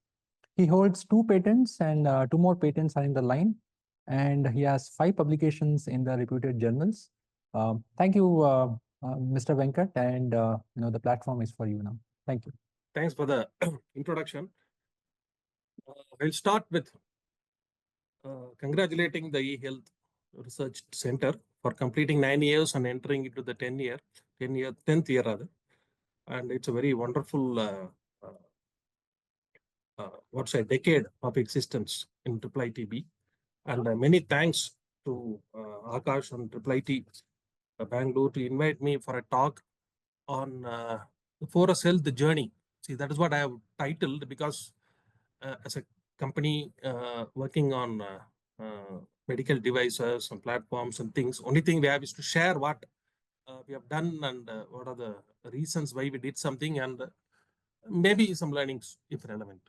He holds 2 patents and 2 more patents are in the line, and he has 5 publications in the reputed journals. Thank you, Mr. Venkat, and the platform is for you now. Thank you. Thanks for the introduction. I'll start with congratulating the eHealth Research Center for completing 9 years and entering into the 10th year rather. And it's a very wonderful, what's a decade of existence in IIIT-B. And many thanks to Akash and IIIT Bangalore to invite me for a talk on the Forest Health journey. See, that is what I have titled, because as a company working on medical devices and platforms and things, only thing we have is to share what we have done and what are the reasons why we did something, and maybe some learnings if relevant.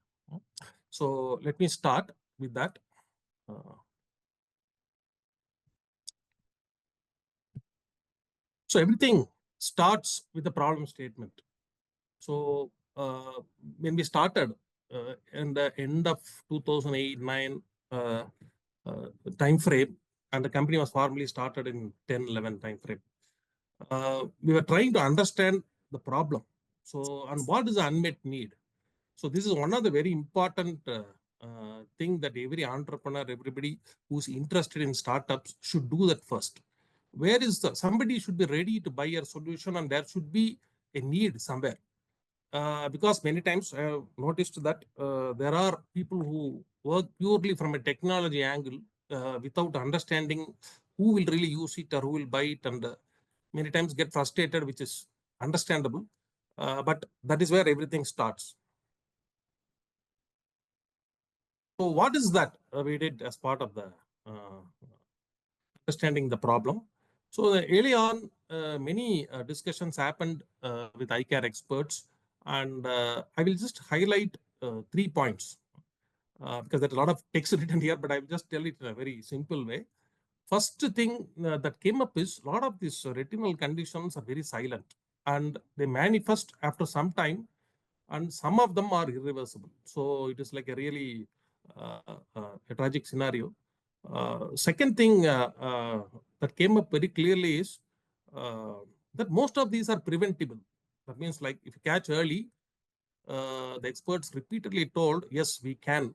So let me start with that. So everything starts with a problem statement. So when we started in the end of 2008-9 time frame, and the company was formally started in 10-11 time frame, we were trying to understand the problem. So, and what is the unmet need? So this is one of the very important thing that every entrepreneur, everybody who's interested in startups should do that first. Where is somebody should be ready to buy your solution, and there should be a need somewhere. Because many times I have noticed that there are people who work purely from a technology angle without understanding who will really use it or who will buy it, and many times get frustrated, which is understandable. But that is where everything starts. So what is that we did as part of the understanding the problem? So early on, many discussions happened with eye care experts, and I will just highlight 3 points because there's a lot of text written here, but I will just tell it in a very simple way. First thing that came up is a lot of these retinal conditions are very silent, and they manifest after some time, and some of them are irreversible. So it is like a really a tragic scenario. Second thing that came up very clearly is that most of these are preventable. That means, like, if you catch early, the experts repeatedly told, yes, we can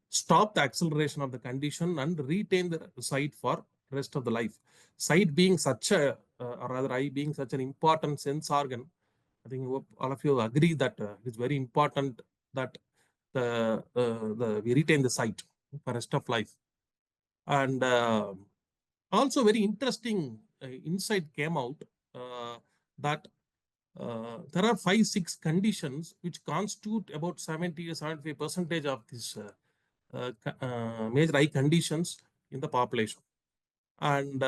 stop the acceleration of the condition and retain the sight for rest of the life. Sight being such a, or rather eye being such an important sense organ, I think all of you agree that it's very important that we retain the sight for rest of life. And also very interesting insight came out that there are 5-6 conditions which constitute about 70 or 75% of this major eye conditions in the population. And they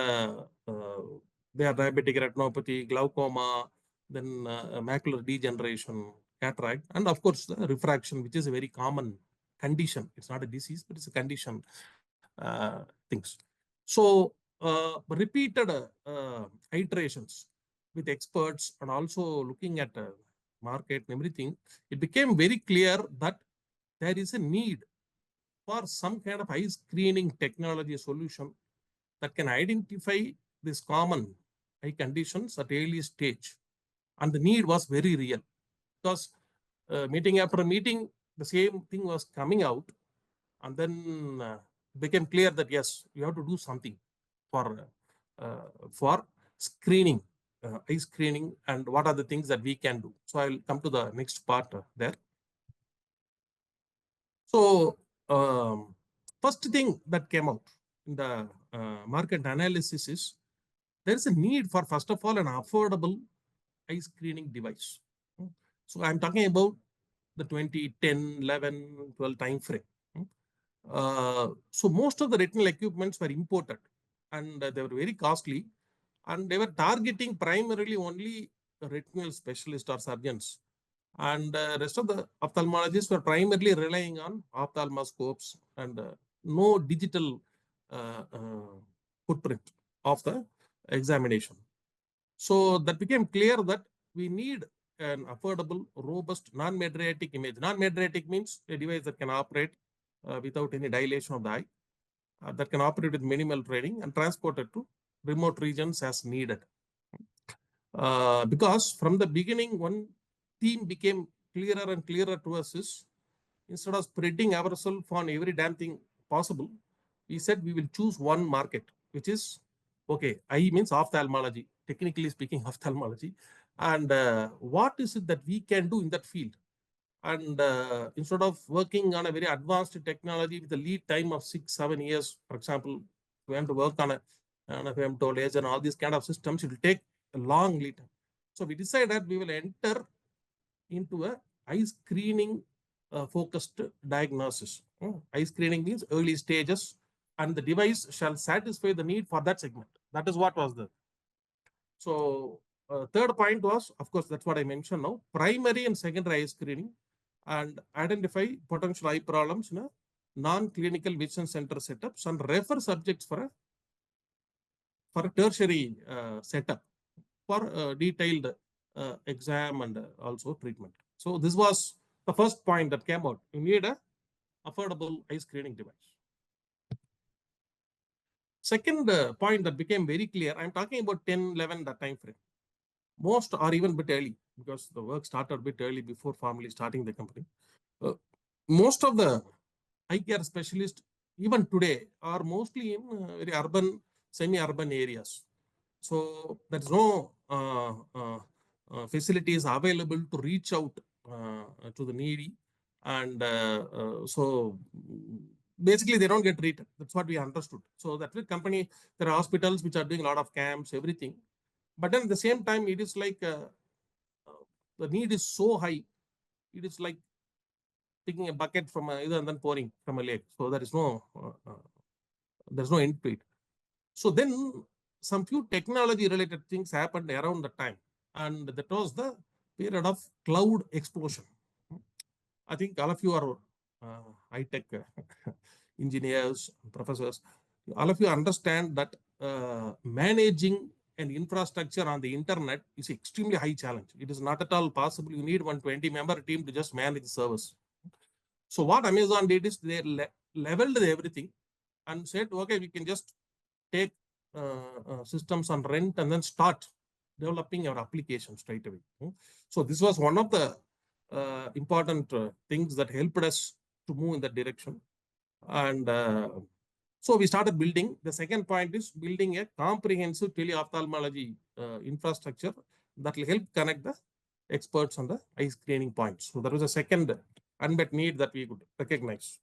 are diabetic retinopathy, glaucoma, then macular degeneration, cataract, and of course the refraction, which is a very common condition. It's not a disease, but it's a condition things. So repeated iterations with experts and also looking at market and everything, it became very clear that there is a need for some kind of eye screening technology solution that can identify these common eye conditions at early stage. And the need was very real, because meeting after meeting, the same thing was coming out. And then it became clear that, yes, you have to do something for screening, eye screening, and what are the things that we can do. So I'll come to the next part there. So first thing that came out in the market analysis is there is a need for, first of all, an affordable eye screening device. So I'm talking about the 2010, 11, 12 time frame. So most of the retinal equipments were imported, and they were very costly, and they were targeting primarily only retinal specialists or surgeons. And rest of the ophthalmologists were primarily relying on ophthalmoscopes and no digital footprint of the examination. So that became clear that we need an affordable, robust, non-mydriatic image. Non-mydriatic means a device that can operate without any dilation of the eye, that can operate with minimal training and transported to remote regions as needed. Because from the beginning, one theme became clearer and clearer to us is instead of spreading ourselves on every damn thing possible, we said we will choose one market, which is, okay, eye means ophthalmology, technically speaking, ophthalmology. And what is it that we can do in that field? And instead of working on a very advanced technology with a lead time of 6-7 years, for example, we want to work on a femto laser and all these kind of systems, it will take a long lead time. So we decided we will enter into a eye screening focused diagnosis. Eye screening means early stages, and the device shall satisfy the need for that segment. That is what was the. So third point was, of course, that's what I mentioned now, primary and secondary eye screening, and identify potential eye problems in a non-clinical vision center setups and refer subjects for a tertiary setup for detailed exam and also treatment. So this was the first point that came out. You need a affordable eye screening device. Second point that became very clear, I'm talking about 10, 11, that time frame. Most or even a bit early, because the work started a bit early before formally starting the company. Most of the eye care specialists, even today, are mostly in very urban, semi-urban areas. So there's no facilities available to reach out to the needy. And so basically they don't get treated. That's what we understood. So that with company, there are hospitals which are doing a lot of camps, everything. But then at the same time, it is like the need is so high. It is like taking a bucket from either and then pouring from a lake. So there is no end to it. So then some few technology related things happened around the time. And that was the period of cloud explosion. I think all of you are high-tech engineers, professors. All of you understand that managing an infrastructure on the internet is extremely high challenge. It is not at all possible. You need 120-member team to just manage the service. So what Amazon did is they leveled everything and said, okay, we can just take systems on rent and then start developing our application straight away. So this was one of the important things that helped us to move in that direction. And so we started building. The second point is building a comprehensive teleophthalmology infrastructure that will help connect the experts on the eye screening points. So that was a second unmet need that we could recognize.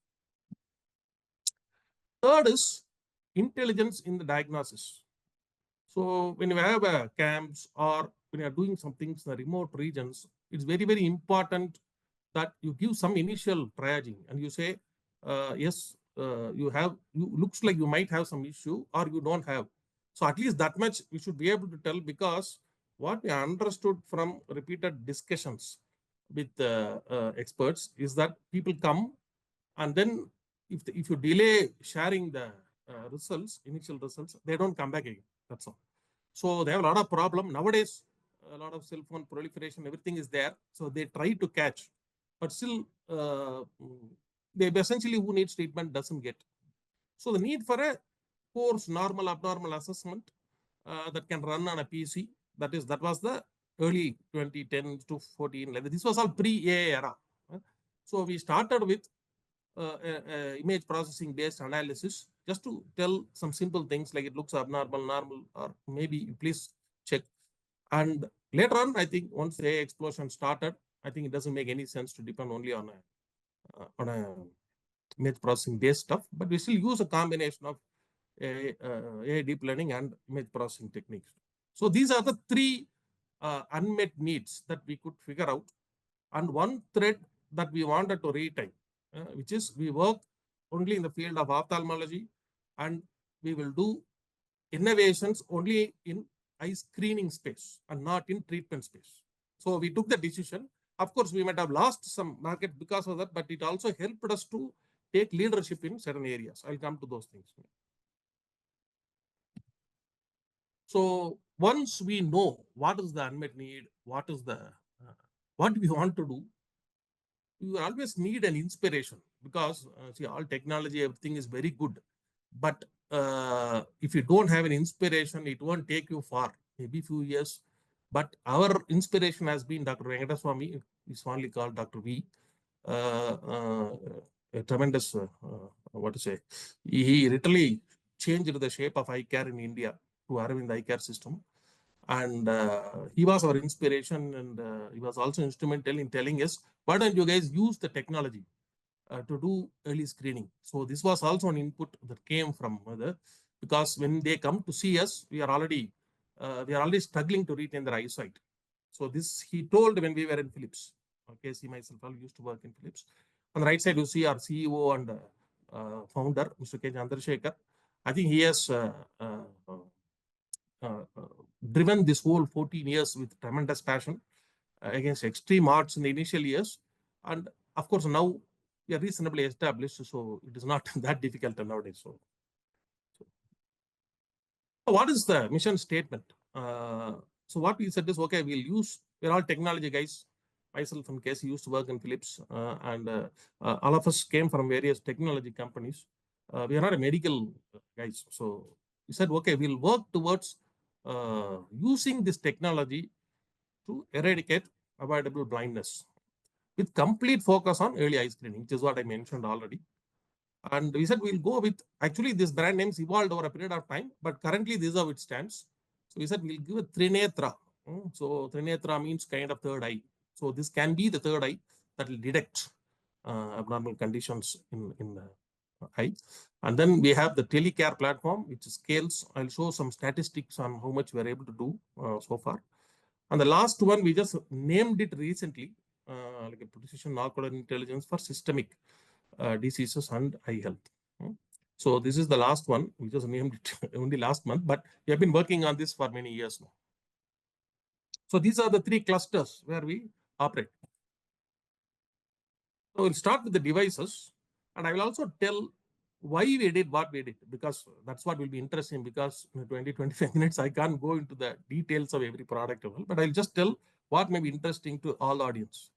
Third is intelligence in the diagnosis. So when you have camps or when you are doing some things in the remote regions, it's very, very important that you give some initial triaging and you say, yes, looks like you might have some issue or you don't have. So at least that much we should be able to tell, because what we understood from repeated discussions with experts is that people come and then if you delay sharing the initial results, they don't come back again. That's all. So they have a lot of problem nowadays. A lot of cell phone proliferation, everything is there. So they try to catch, but still they essentially who needs treatment doesn't get. So the need for a coarse normal abnormal assessment that can run on a PC, that was the early 2010 to 14. This was all pre-AI era. So we started with image processing based analysis just to tell some simple things like it looks abnormal, normal, or maybe please check. And later on, I think once the AI explosion started, I think it doesn't make any sense to depend only on a image processing based stuff, but we still use a combination of AI deep learning and image processing techniques. So these are the three unmet needs that we could figure out, and one thread that we wanted to retain, which is we work only in the field of ophthalmology, and we will do innovations only in eye screening space and not in treatment space. So we took the decision. Of course, we might have lost some market because of that, but it also helped us to take leadership in certain areas. I'll come to those things. So once we know what is the unmet need, what we want to do, you always need an inspiration, because see, all technology, everything is very good, but if you don't have an inspiration, it won't take you far, maybe few years. But our inspiration has been Dr. Venkataswamy, is fondly called Dr. V. a tremendous, what to say, he literally changed the shape of eye care in India to Aravind eye care system. And he was our inspiration, and he was also instrumental in telling us, why don't you guys use the technology to do early screening? So this was also an input that came from mother, because when they come to see us, we are already struggling to retain their eyesight. So this he told when we were in Philips. Okay, see, myself, I used to work in Philips. On the right side, you see our CEO and founder, Mr. K. Chandrasekhar. I think he has driven this whole 14 years with tremendous passion against extreme odds in the initial years. And of course, now we are reasonably established, so it is not that difficult nowadays. So what is the mission statement? So what we said is, okay, we're all technology guys. Myself and Casey used to work in Philips, and all of us came from various technology companies. We are not a medical guys. So we said, okay, we'll work towards using this technology to eradicate avoidable blindness with complete focus on early eye screening, which is what I mentioned already. And we said we'll go with, actually this brand names evolved over a period of time, but currently this is how it stands. So we said we'll give a Trinetra. So Trinetra means kind of third eye. So this can be the third eye that will detect abnormal conditions in the eye. And then we have the telecare platform, which scales. I'll show some statistics on how much we're able to do so far. And the last one, we just named it recently, like a precision knock-out intelligence for systemic diseases and eye health. So this is the last one. We just named it only last month, but we have been working on this for many years now. So these are the three clusters where we operate. So we'll start with the devices, and I will also tell why we did what we did, because that's what will be interesting, because in 20-25 minutes, I can't go into the details of every product, but I'll just tell what may be interesting to all audience.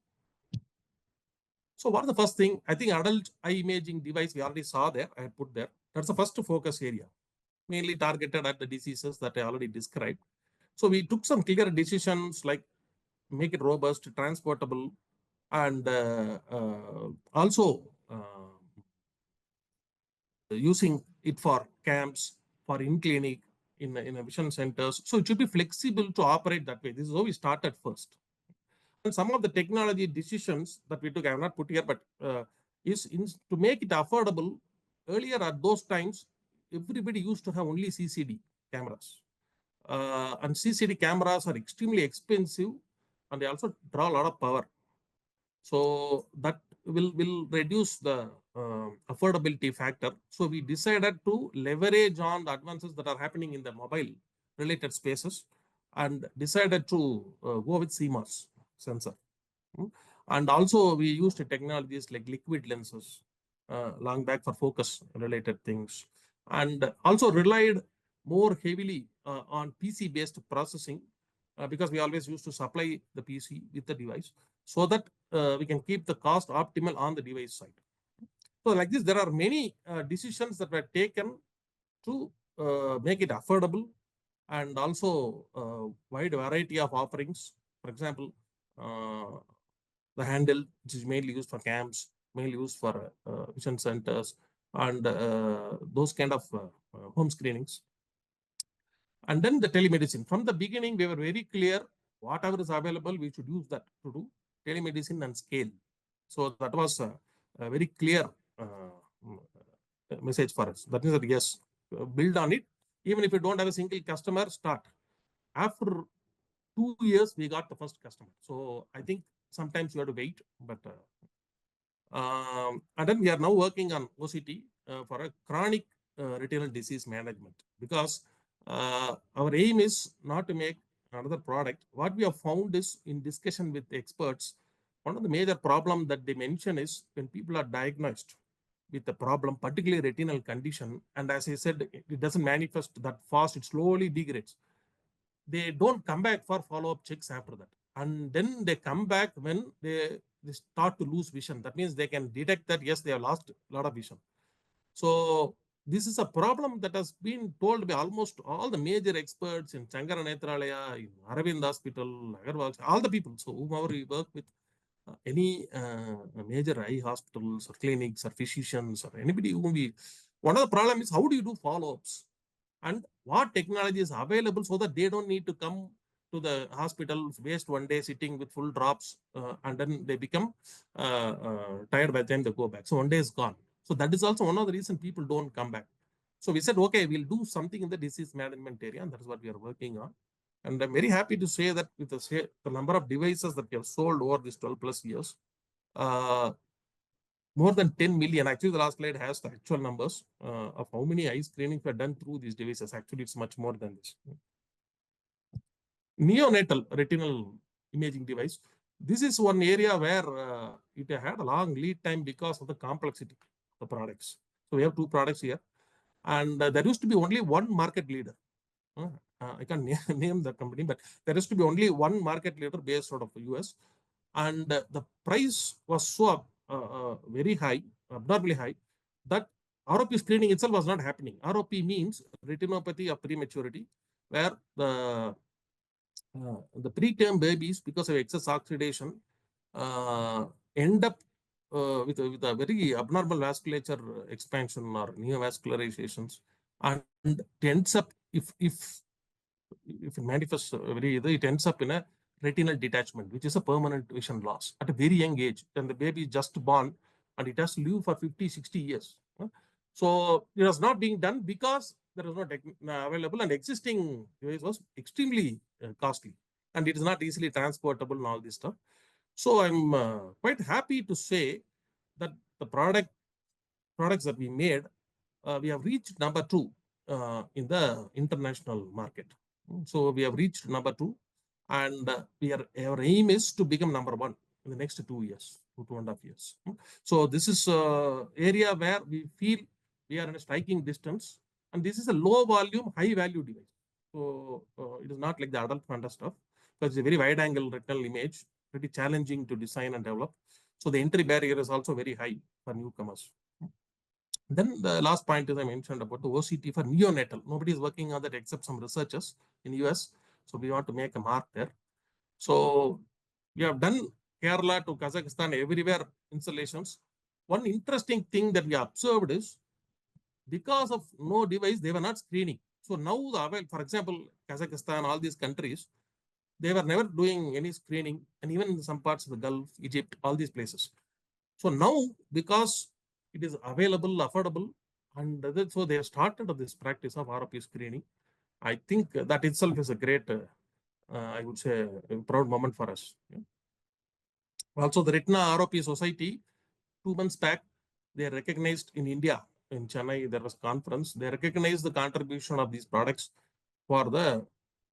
So what is the first thing? I think adult eye imaging device we already saw there, I put there. That's the first focus area, mainly targeted at the diseases that I already described. So we took some clear decisions like make it robust, transportable, and also using it for camps, for in-clinic, in vision centers. So it should be flexible to operate that way. This is how we started first. And some of the technology decisions that we took, I have not put here, but is to make it affordable. Earlier at those times, everybody used to have only CCD cameras. And CCD cameras are extremely expensive, and they also draw a lot of power. So that will reduce the affordability factor. So we decided to leverage on the advances that are happening in the mobile related spaces, and decided to go with CMOS sensor. And also we used technologies like liquid lenses long back for focus related things, and also relied more heavily on PC based processing, because we always used to supply the PC with the device, so that we can keep the cost optimal on the device side. So like this, there are many decisions that were taken to make it affordable, and also wide variety of offerings. For example, the handle, which is mainly used for camps, mainly used for vision centers, and those kind of home screenings. And then the telemedicine. From the beginning, we were very clear, whatever is available, we should use that to do telemedicine and scale. So that was a very clear message for us. That means that yes, build on it. Even if you don't have a single customer, start. After 2 years, we got the first customer. So I think sometimes you have to wait, but and then we are now working on OCT for a chronic retinal disease management, because our aim is not to make another product. What we have found is, in discussion with experts, one of the major problems that they mention is when people are diagnosed with a problem, particularly retinal condition, and as I said, it doesn't manifest that fast, it slowly degrades. They don't come back for follow-up checks after that. And then they come back when they start to lose vision. That means they can detect that, yes, they have lost a lot of vision. So this is a problem that has been told by almost all the major experts in Chankara Nethralaya, in Aravind Hospital, Agarwal, all the people, so whomever we work with, any major eye hospitals or clinics or physicians or anybody whom one of the problem is how do you do follow-ups and what technology is available so that they don't need to come to the hospital, waste one day sitting with full drops, and then they become tired by the time they go back. So one day is gone. So that is also one of the reasons people don't come back. So we said, okay, we'll do something in the disease management area, and that is what we are working on. And I'm very happy to say that with the number of devices that we have sold over these 12 plus years, more than 10 million. Actually, the last slide has the actual numbers of how many eye screenings were done through these devices. Actually, it's much more than this. Neonatal retinal imaging device. This is one area where it had a long lead time because of the complexity of the products. So we have two products here. And there used to be only one market leader. I can't name the company, but there used to be only one market leader based out of the US. And the price was so very high, abnormally high, that ROP screening itself was not happening. ROP means retinopathy of prematurity, where the preterm babies, because of excess oxidation, end up with a very abnormal vasculature expansion or neovascularizations, and it ends up, if it manifests very either, it ends up in a retinal detachment, which is a permanent vision loss at a very young age. Then the baby is just born and it has to live for 50, 60 years. So it was not being done because there was no tech available, and existing device was extremely costly, and it is not easily transportable and all this stuff. So I'm quite happy to say that the products that we made, we have reached number 2 in the international market. So we have reached number 2, and our aim is to become number 1 in the next 2 years, 2.5 years. So this is an area where we feel we are in a striking distance, and this is a low volume, high value device. So it is not like the adult Fanta stuff, because it's a very wide angle retinal image, pretty challenging to design and develop. So the entry barrier is also very high for newcomers. Then the last point is I mentioned about the OCT for neonatal. Nobody is working on that except some researchers in US. So we want to make a mark there. So we have done Kerala to Kazakhstan, everywhere installations. One interesting thing that we observed is because of no device, they were not screening. So now, for example, Kazakhstan, all these countries, they were never doing any screening, and even in some parts of the Gulf, Egypt, all these places. So now, because it is available, affordable, and so they have started this practice of ROP screening. I think that itself is a great, I would say, a proud moment for us. Also, the Retina ROP Society, 2 months back, they recognized in India, in Chennai, there was a conference, they recognized the contribution of these products for the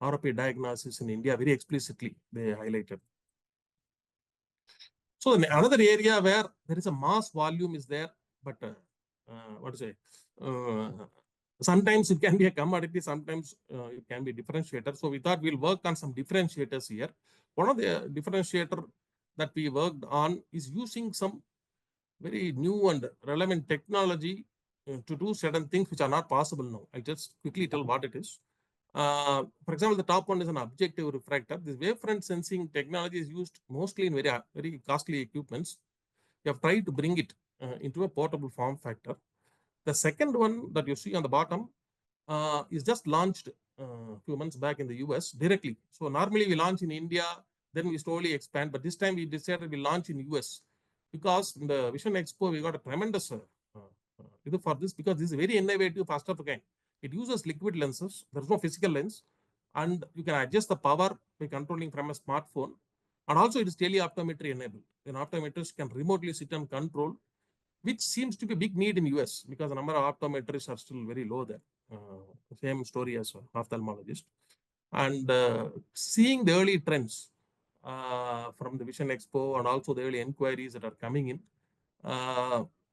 ROP diagnosis in India very explicitly, they highlighted. So another area where there is a mass volume is there, but what to say, sometimes it can be a commodity, sometimes it can be differentiator. So we thought we'll work on some differentiators here. One of the differentiator that we worked on is using some very new and relevant technology to do certain things which are not possible now. I'll just quickly tell what it is. For example, the top one is an objective refractor. This wavefront sensing technology is used mostly in very costly equipments. We have tried to bring it into a portable form factor. The second one that you see on the bottom is just launched a few months back in the US directly. So normally we launch in India, then we slowly expand, but this time we decided we launch in US because in the Vision Expo, we got a tremendous for this, because this is very innovative, first of a kind. It uses liquid lenses. There's no physical lens, and you can adjust the power by controlling from a smartphone. And also it is teleoptometry enabled. An optometrist can remotely sit and control, which seems to be a big need in US because the number of optometrists are still very low there. Same story as ophthalmologist. And seeing the early trends from the Vision Expo and also the early inquiries that are coming in,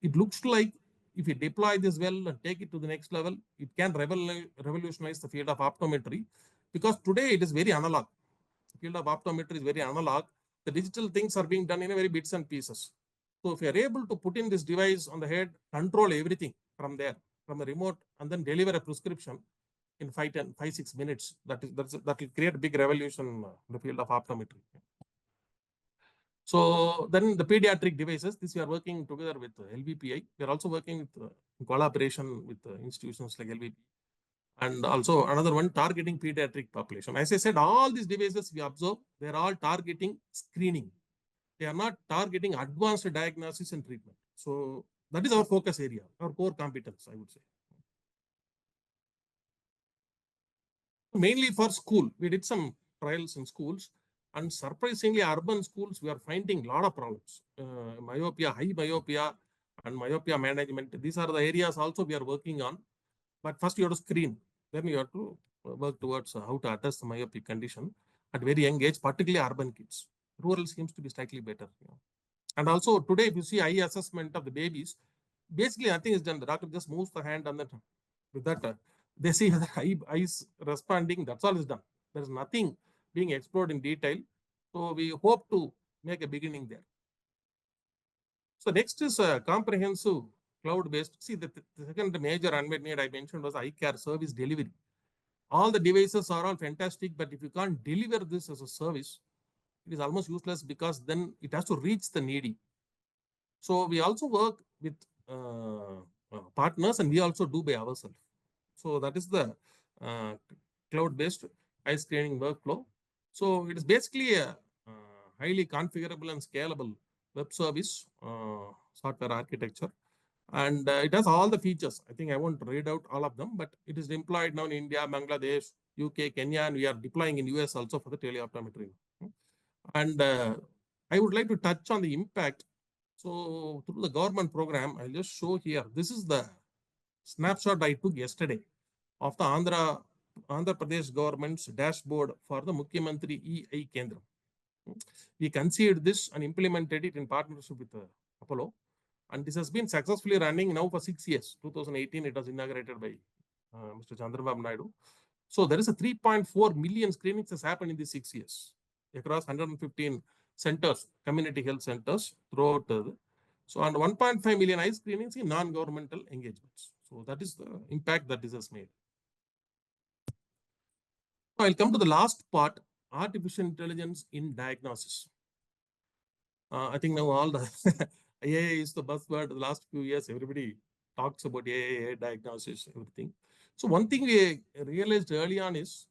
it looks like if you deploy this well and take it to the next level, it can revolutionize the field of optometry, because today it is very analog. The field of optometry is very analog. The digital things are being done in a very bits and pieces. So if you are able to put in this device on the head, control everything from there, from the remote, and then deliver a prescription in 5-6 minutes, that will create a big revolution in the field of optometry. So then the pediatric devices, this we are working together with LVPI. We are also working with in collaboration with institutions like LVPI. And also another one targeting pediatric population. As I said, all these devices we observe, they're all targeting screening. They are not targeting advanced diagnosis and treatment. So that is our focus area, our core competence, I would say. Mainly for school, we did some trials in schools, and surprisingly, urban schools, we are finding a lot of problems. Myopia, high myopia, and myopia management. These are the areas also we are working on. But first you have to screen, then you have to work towards how to address the myopic condition at very young age, particularly urban kids. Rural seems to be slightly better. And also today, if you see eye assessment of the babies, basically nothing is done. The doctor just moves the hand on that. With that, they see the eyes responding. That's all is done. There is nothing being explored in detail. So we hope to make a beginning there. So next is comprehensive cloud-based. See, the second major unmet need I mentioned was eye care service delivery. All the devices are all fantastic, but if you can't deliver this as a service, it is almost useless because then it has to reach the needy. So we also work with partners, and we also do by ourselves. So that is the cloud-based eye screening workflow. So it is basically a highly configurable and scalable web service software architecture. And it has all the features. I think I won't read out all of them, but it is deployed now in India, Bangladesh, UK, Kenya, and we are deploying in US also for the teleoptometry. And I would like to touch on the impact. So through the government program, I'll just show here. This is the snapshot I took yesterday of the Andhra Pradesh government's dashboard for the Mukhyamantri E-Eye Kendram. We conceived this and implemented it in partnership with Apollo. And this has been successfully running now for 6 years. 2018, it was inaugurated by Mr. Chandrababu Naidu. So there is a 3.4 million screenings has happened in these 6 years across 115 centers, community health centers throughout. So and 1.5 million eye screenings in non-governmental engagements. So that is the impact that this has made. Now I'll come to the last part, artificial intelligence in diagnosis. I think now all the AI is the buzzword. The last few years, everybody talks about AI diagnosis, everything. So one thing we realized early on is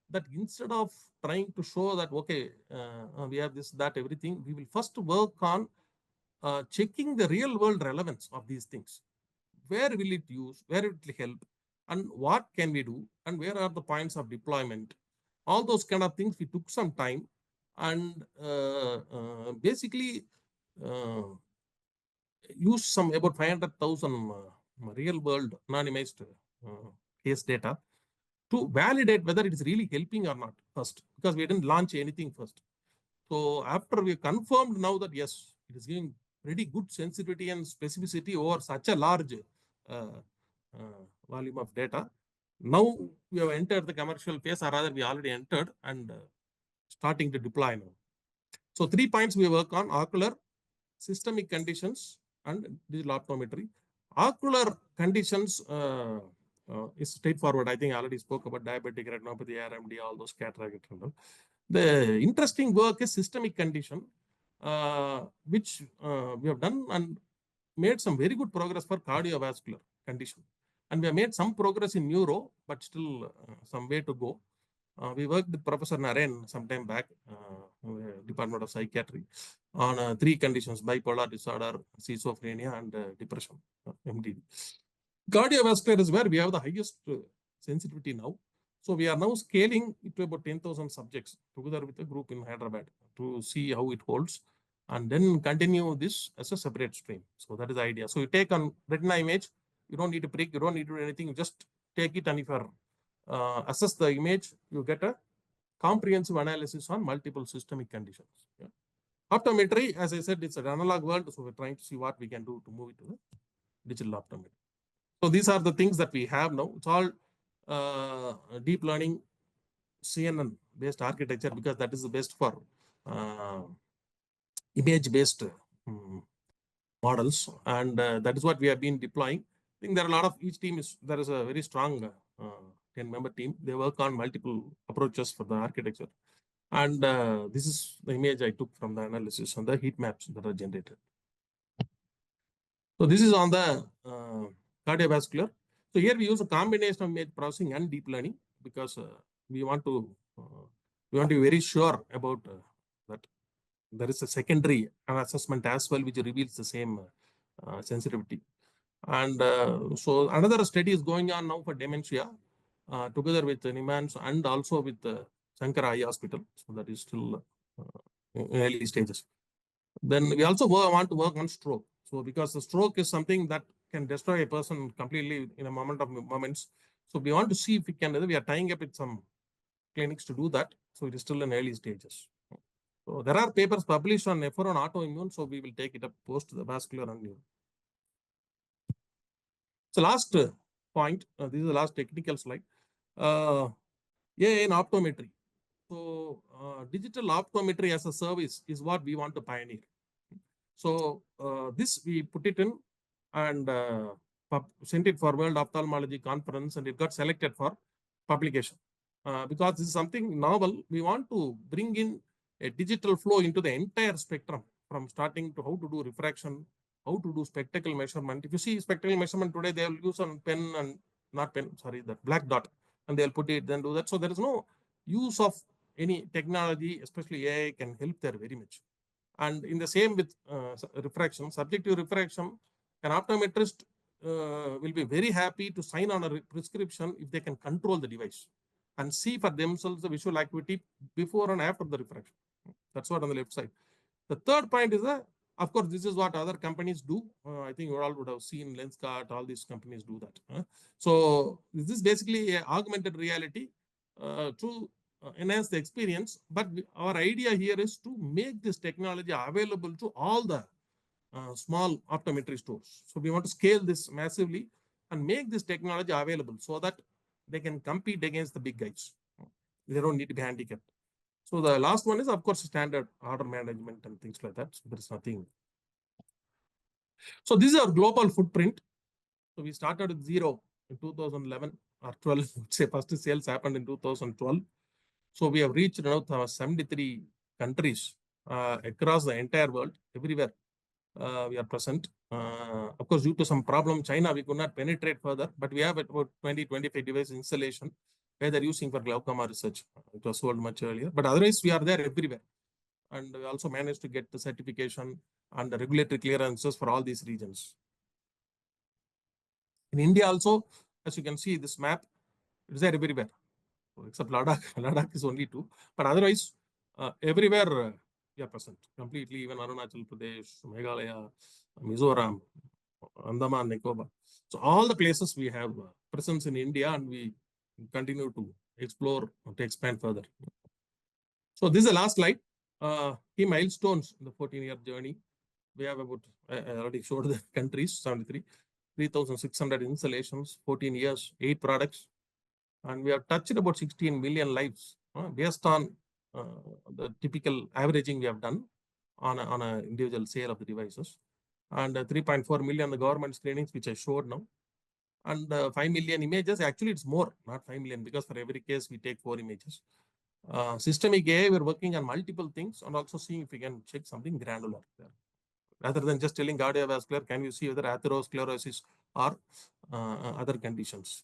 that instead of trying to show that, okay, we have this, that, everything, we will first work on checking the real world relevance of these things. Where will it use, where it will help, and what can we do, and where are the points of deployment? All those kind of things, we took some time and basically used some about 500,000 real world anonymized case data to validate whether it is really helping or not first, because we didn't launch anything first. So after we confirmed now that yes, it is giving pretty good sensitivity and specificity over such a large volume of data, now we have entered the commercial phase, or rather we already entered and starting to deploy now. So 3 points we work on: ocular, systemic conditions, and digital optometry. Ocular conditions is straightforward. I think I already spoke about diabetic retinopathy, RMD, all those cataract and all. The interesting work is systemic condition, which we have done and made some very good progress for cardiovascular condition. And we have made some progress in neuro, but still some way to go. We worked with Professor Naren some time back, Department of Psychiatry, on 3 conditions: bipolar disorder, schizophrenia, and depression, MDD. Cardiovascular is where we have the highest sensitivity now. So we are now scaling it to about 10,000 subjects together with a group in Hyderabad to see how it holds, and then continue this as a separate stream. So that is the idea. So you take on retina image, you don't need to prick, you don't need to do anything, you just take it, and if you assess the image, you get a comprehensive analysis on multiple systemic conditions. Yeah. Optometry, as I said, it's an analog world, so we're trying to see what we can do to move it to the digital optometry. So these are the things that we have now. It's all deep learning, CNN based architecture, because that is the best for image based models, and that is what we have been deploying. I think there are a lot of, each team is, there is a very strong 10-member team. They work on multiple approaches for the architecture, And this is the image I took from the analysis on the heat maps that are generated. So this is on the cardiovascular. So here we use a combination of image processing and deep learning because we want to be very sure about that there is a secondary assessment as well, which reveals the same sensitivity. And so another study is going on now for dementia, together with NIMANS and also with Shankar Eye Hospital. So that is still in early stages. Then we also want to work on stroke. So because the stroke is something that can destroy a person completely in a moments. So we want to see if we can, we are tying up with some clinics to do that. So it is still in early stages. So there are papers published on F1 autoimmune. So we will take it up post the vascular and neuro. So last point, this is the last technical slide. AI in optometry. So digital optometry as a service is what we want to pioneer. So this we put it in and sent it for World Ophthalmology Conference, and it got selected for publication. Because this is something novel, we want to bring in a digital flow into the entire spectrum, from starting to how to do refraction, how to do spectacle measurement. If you see spectacle measurement today, they will use on pen and not pen, sorry, that black dot, and they'll put it, then do that. So there is no use of any technology, especially AI can help there very much. And in the same with refraction, subjective refraction, an optometrist will be very happy to sign on a prescription if they can control the device and see for themselves the visual acuity before and after the refraction. That's what on the left side. The third point is that, of course, this is what other companies do. I think you all would have seen Lenskart, all these companies do that. So this is basically an augmented reality to enhance the experience. But our idea here is to make this technology available to all the small optometry stores. So we want to scale this massively and make this technology available so that they can compete against the big guys. They don't need to be handicapped. So the last one is, of course, standard order management and things like that. So there is nothing. So this is our global footprint. So we started with 0 in 2011 or 12. Say first sales happened in 2012. So we have reached now 73 countries across the entire world, everywhere. We are present. Of course, due to some problem, China, we could not penetrate further, but we have about 20-25 device installation where they're using for glaucoma research. It was sold much earlier, but otherwise we are there everywhere. And we also managed to get the certification and the regulatory clearances for all these regions. In India also, as you can see this map, it is there everywhere. So except Ladakh, Ladakh is only 2, but otherwise everywhere we are present completely, even Arunachal Pradesh, Meghalaya, Mizoram, Andaman, Nicobar. So all the places we have presence in India, and we continue to explore to expand further. So this is the last slide. Key milestones in the 14-year journey. We have about, I already showed the countries, 73, 3,600 installations, 14 years, 8 products. And we have touched about 16 million lives based on the typical averaging we have done on an individual sale of the devices. And 3.4 million the government screenings, which I showed now. And 5 million images, actually it's more, not 5 million, because for every case we take 4 images. Systemic AI, we're working on multiple things and also seeing if we can check something granular there. Rather than just telling cardiovascular, can you see whether atherosclerosis or other conditions.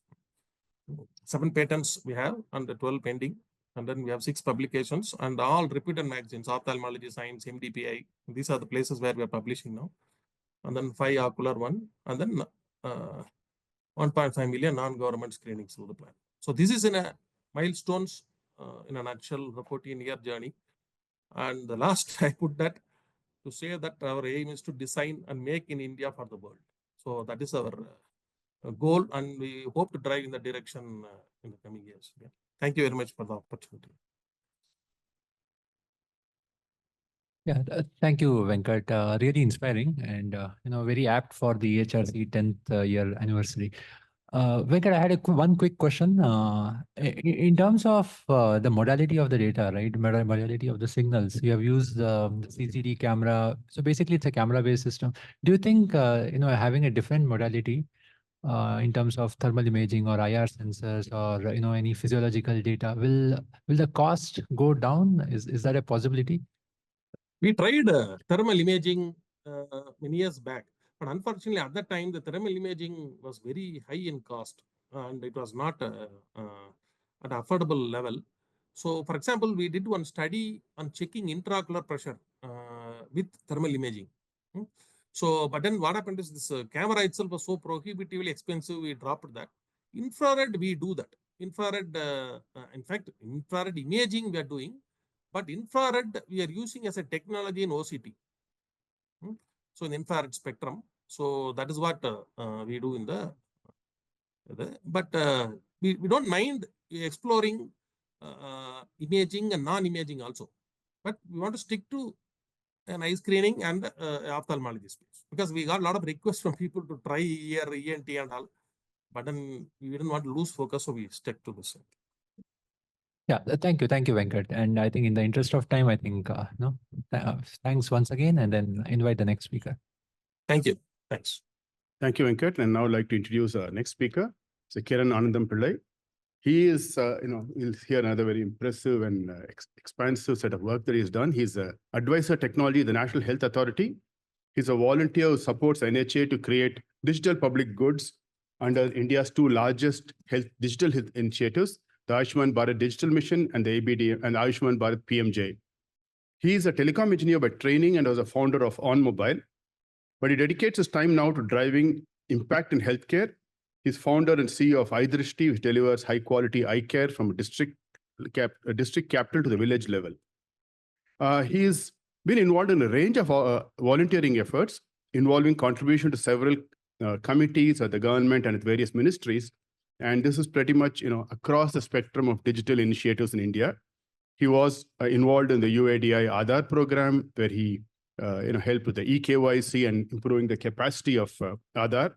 7 patents we have and 12 pending. And then we have 6 publications and all reputed magazines, Ophthalmology Science, MDPI. These are the places where we are publishing now. And then 5 ocular one, and then 1.5 million non-government screenings through the plan. So this is in a milestones in a nutshell, the 14-year journey. And the last I put that to say that our aim is to design and make in India for the world. So that is our goal, and we hope to drive in the direction in the coming years. Yeah. Thank you very much for the opportunity. Yeah, thank you, Venkat. Really inspiring and very apt for the EHRC 10th year anniversary. Venkat, I had one quick question. In terms of the modality of the data, right? Modality of the signals, you have used the CCD camera. So basically, it's a camera-based system. Do you think having a different modality in terms of thermal imaging or IR sensors or any physiological data, will the cost go down? Is that a possibility? We tried thermal imaging many years back, but unfortunately at that time the thermal imaging was very high in cost and it was not at affordable level. So, for example, we did one study on checking intraocular pressure with thermal imaging. Hmm. So, but then what happened is this camera itself was so prohibitively expensive, we dropped that. Infrared, we do that. Infrared, in fact, infrared imaging we are doing, but infrared we are using as a technology in OCT. Hmm. So, in infrared spectrum. So, that is what we do in but we don't mind exploring imaging and non-imaging also. But we want to stick to an eye screening and ophthalmology space because we got a lot of requests from people to try ear, ENT and all. But then we didn't want to lose focus, so we stuck to this. Yeah, thank you, Venkat. And I think in the interest of time, I think thanks once again, and then invite the next speaker. Thank you. Thanks. Thank you, Venkat. And now I'd like to introduce our next speaker, so Kiran Anandam Pillai. He is, you'll hear another very impressive and expansive set of work that he's done. He's an advisor technology at the National Health Authority. He's a volunteer who supports NHA to create digital public goods under India's two largest digital health initiatives, the Ayushman Bharat Digital Mission and the ABD and Ayushman Bharat PMJ. He is a telecom engineer by training and was a founder of On Mobile, but he dedicates his time now to driving impact in healthcare. He's founder and CEO of iDrishti, which delivers high-quality eye care from a district capital to the village level. He's been involved in a range of volunteering efforts involving contribution to several committees at the government and at various ministries. And this is pretty much across the spectrum of digital initiatives in India. He was involved in the UADI Aadhaar program, where he helped with the eKYC and improving the capacity of Aadhaar.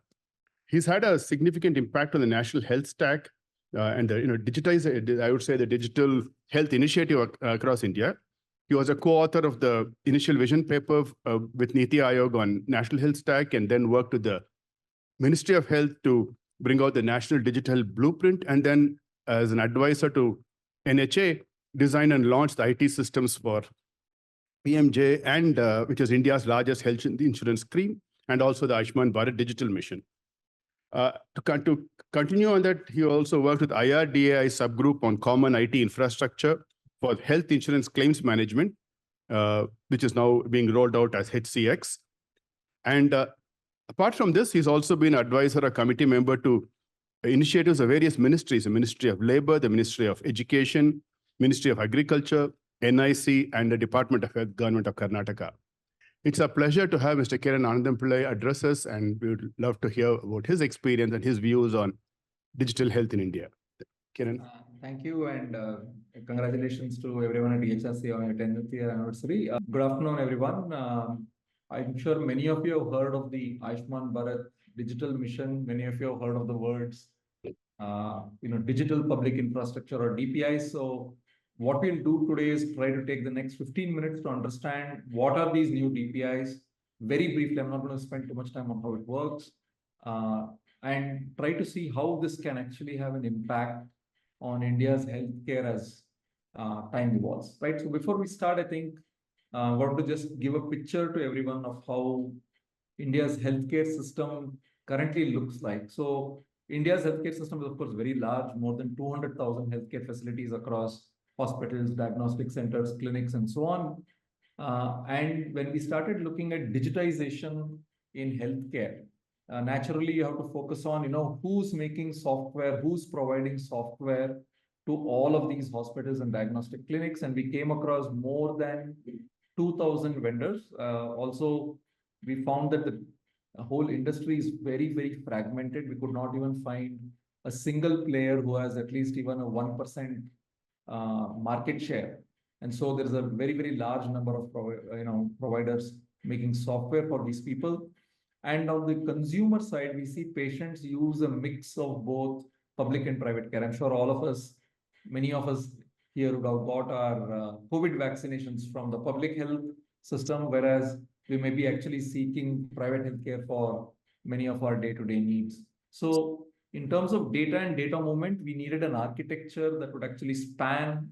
He's had a significant impact on the national health stack and the I would say the digital health initiative across India. He was a co-author of the initial vision paper with Niti Aayog on national health stack, and then worked with the Ministry of Health to bring out the national digital blueprint, and then as an advisor to NHA, design and launch the IT systems for PMJ, and which is India's largest health insurance scheme, and also the Ayushman Bharat Digital Mission. To continue on that, he also worked with IRDAI subgroup on common IT infrastructure for health insurance claims management, which is now being rolled out as HCX. And apart from this, he's also been advisor or committee member to initiatives of various ministries, the Ministry of Labor, the Ministry of Education, Ministry of Agriculture, NIC, and the Department of Health, Government of Karnataka. It's a pleasure to have Mr. Kiran Anandam Pillai address us, and we would love to hear about his experience and his views on digital health in India. Kiran. Thank you, and congratulations to everyone at EHRC on your 10th year anniversary. Good afternoon, everyone. I'm sure many of you have heard of the Ayushman Bharat Digital Mission. Many of you have heard of the words, digital public infrastructure or DPI. So what we'll do today is try to take the next 15 minutes to understand what are these new DPIs. Very briefly, I'm not going to spend too much time on how it works, and try to see how this can actually have an impact on India's healthcare as time evolves, right? So before we start, I think I want to just give a picture to everyone of how India's healthcare system currently looks like. So India's healthcare system is, of course, very large, more than 200,000 healthcare facilities across hospitals, diagnostic centers, clinics, and so on. And when we started looking at digitization in healthcare, naturally you have to focus on, who's making software, who's providing software to all of these hospitals and diagnostic clinics. And we came across more than 2,000 vendors. Also, we found that the whole industry is very, very fragmented. We could not even find a single player who has at least even a 1% market share. And so there's a very, very large number of providers making software for these people. And on the consumer side, we see patients use a mix of both public and private care. I'm sure all of us, many of us here would have got our COVID vaccinations from the public health system, whereas we may be actually seeking private healthcare for many of our day-to-day needs. So in terms of data and data movement, we needed an architecture that would actually span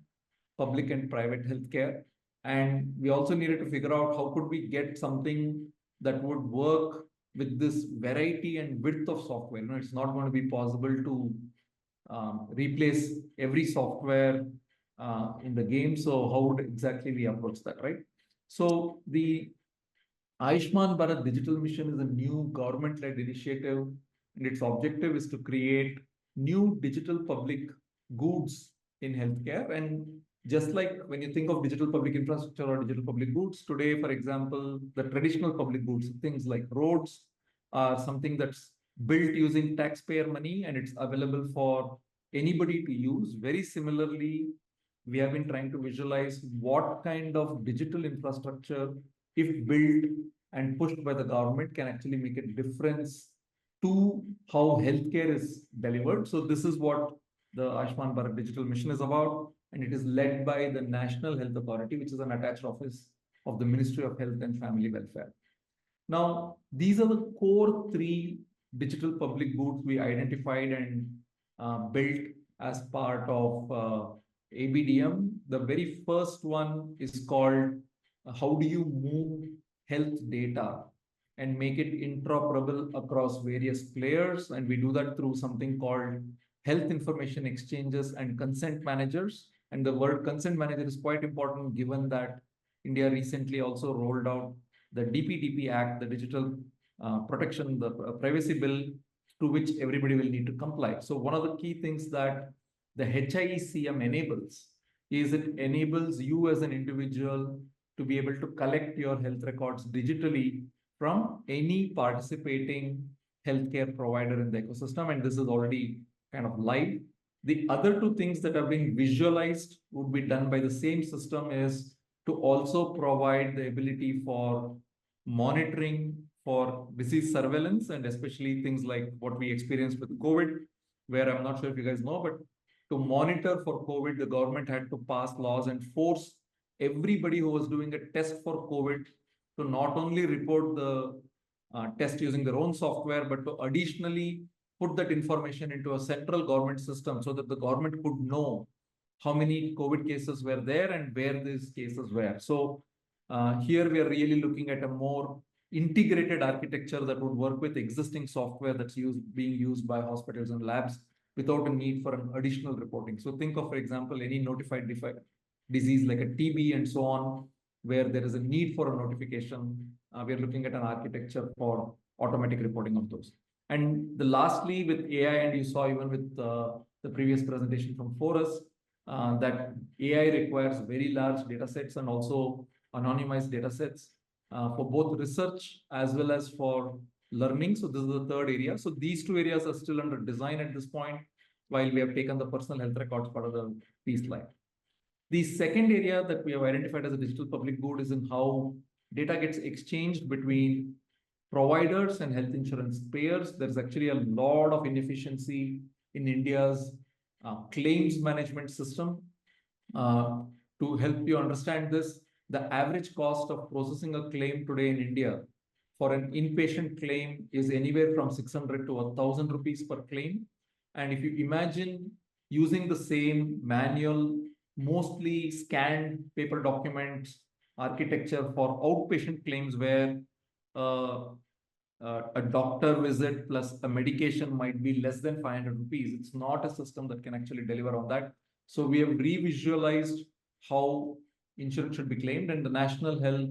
public and private healthcare. And we also needed to figure out how could we get something that would work with this variety and width of software. It's not going to be possible to replace every software in the game. So how would exactly we approach that, right? So the Ayushman Bharat Digital Mission is a new government-led initiative, and its objective is to create new digital public goods in healthcare. And just like when you think of digital public infrastructure or digital public goods, today, for example, the traditional public goods, things like roads, are something that's built using taxpayer money and it's available for anybody to use. Very similarly, we have been trying to visualize what kind of digital infrastructure, if built and pushed by the government, can actually make a difference to how healthcare is delivered. So this is what the Ayushman Bharat Digital Mission is about, and it is led by the National Health Authority, which is an attached office of the Ministry of Health and Family Welfare. Now, these are the core three digital public goods we identified and built as part of ABDM. The very first one is called how do you move health data and make it interoperable across various players. And we do that through something called health information exchanges and consent managers. And the word consent manager is quite important given that India recently also rolled out the DPDP Act, the Digital Protection, the Privacy Bill, to which everybody will need to comply. So one of the key things that the HIECM enables is it enables you as an individual to be able to collect your health records digitally from any participating healthcare provider in the ecosystem. And this is already kind of live. The other two things that have been visualized would be done by the same system is to also provide the ability for monitoring for disease surveillance, and especially things like what we experienced with COVID, where I'm not sure if you guys know, but to monitor for COVID, the government had to pass laws and force everybody who was doing a test for COVID to not only report the test using their own software, but to additionally put that information into a central government system so that the government could know how many COVID cases were there and where these cases were. So here we are really looking at a more integrated architecture that would work with existing software that's being used by hospitals and labs without a need for an additional reporting. So think of, for example, any notified disease like a TB and so on, where there is a need for a notification. We are looking at an architecture for automatic reporting of those. And lastly, with AI, and you saw even with the previous presentation from Forrest, that AI requires very large data sets and also anonymized data sets for both research as well as for learning. So this is the third area. So these two areas are still under design at this point, while we have taken the personal health records part of the piece line. The second area that we have identified as a digital public good is in how data gets exchanged between providers and health insurance payers. There's actually a lot of inefficiency in India's claims management system. To help you understand this, the average cost of processing a claim today in India for an inpatient claim is anywhere from 600 to 1,000 rupees per claim. And if you imagine using the same manual, mostly scanned paper documents architecture for outpatient claims where a doctor visit plus a medication might be less than 500 rupees. It's not a system that can actually deliver on that. So we have revisualized how insurance should be claimed, and the National Health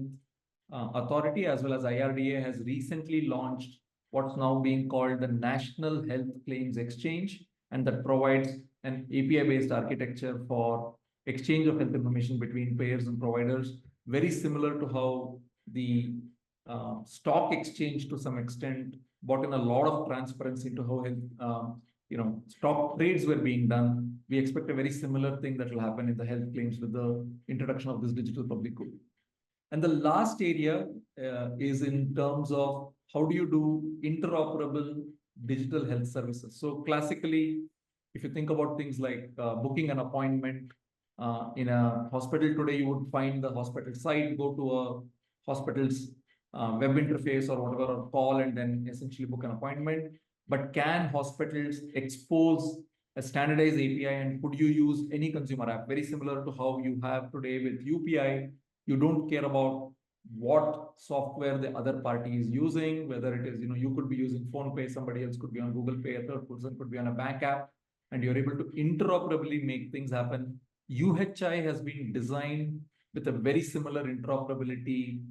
Authority as well as IRDA has recently launched what's now being called the National Health Claims Exchange, and that provides an API-based architecture for exchange of health information between payers and providers, very similar to how the stock exchange to some extent brought in a lot of transparency into how health, stock trades were being done. We expect a very similar thing that will happen in the health claims with the introduction of this digital public good. And the last area is in terms of how do you do interoperable digital health services. So classically, if you think about things like booking an appointment in a hospital today, you would find the hospital site, go to a hospital's web interface or whatever, or call and then essentially book an appointment. but can hospitals expose a standardized API and could you use any consumer app? Very similar to how you have today with UPI. You don't care about what software the other party is using, whether it is, you could be using PhonePe, somebody else could be on Google Pay, a third person could be on a bank app, and you're able to interoperably make things happen. UHI has been designed with a very similar interoperability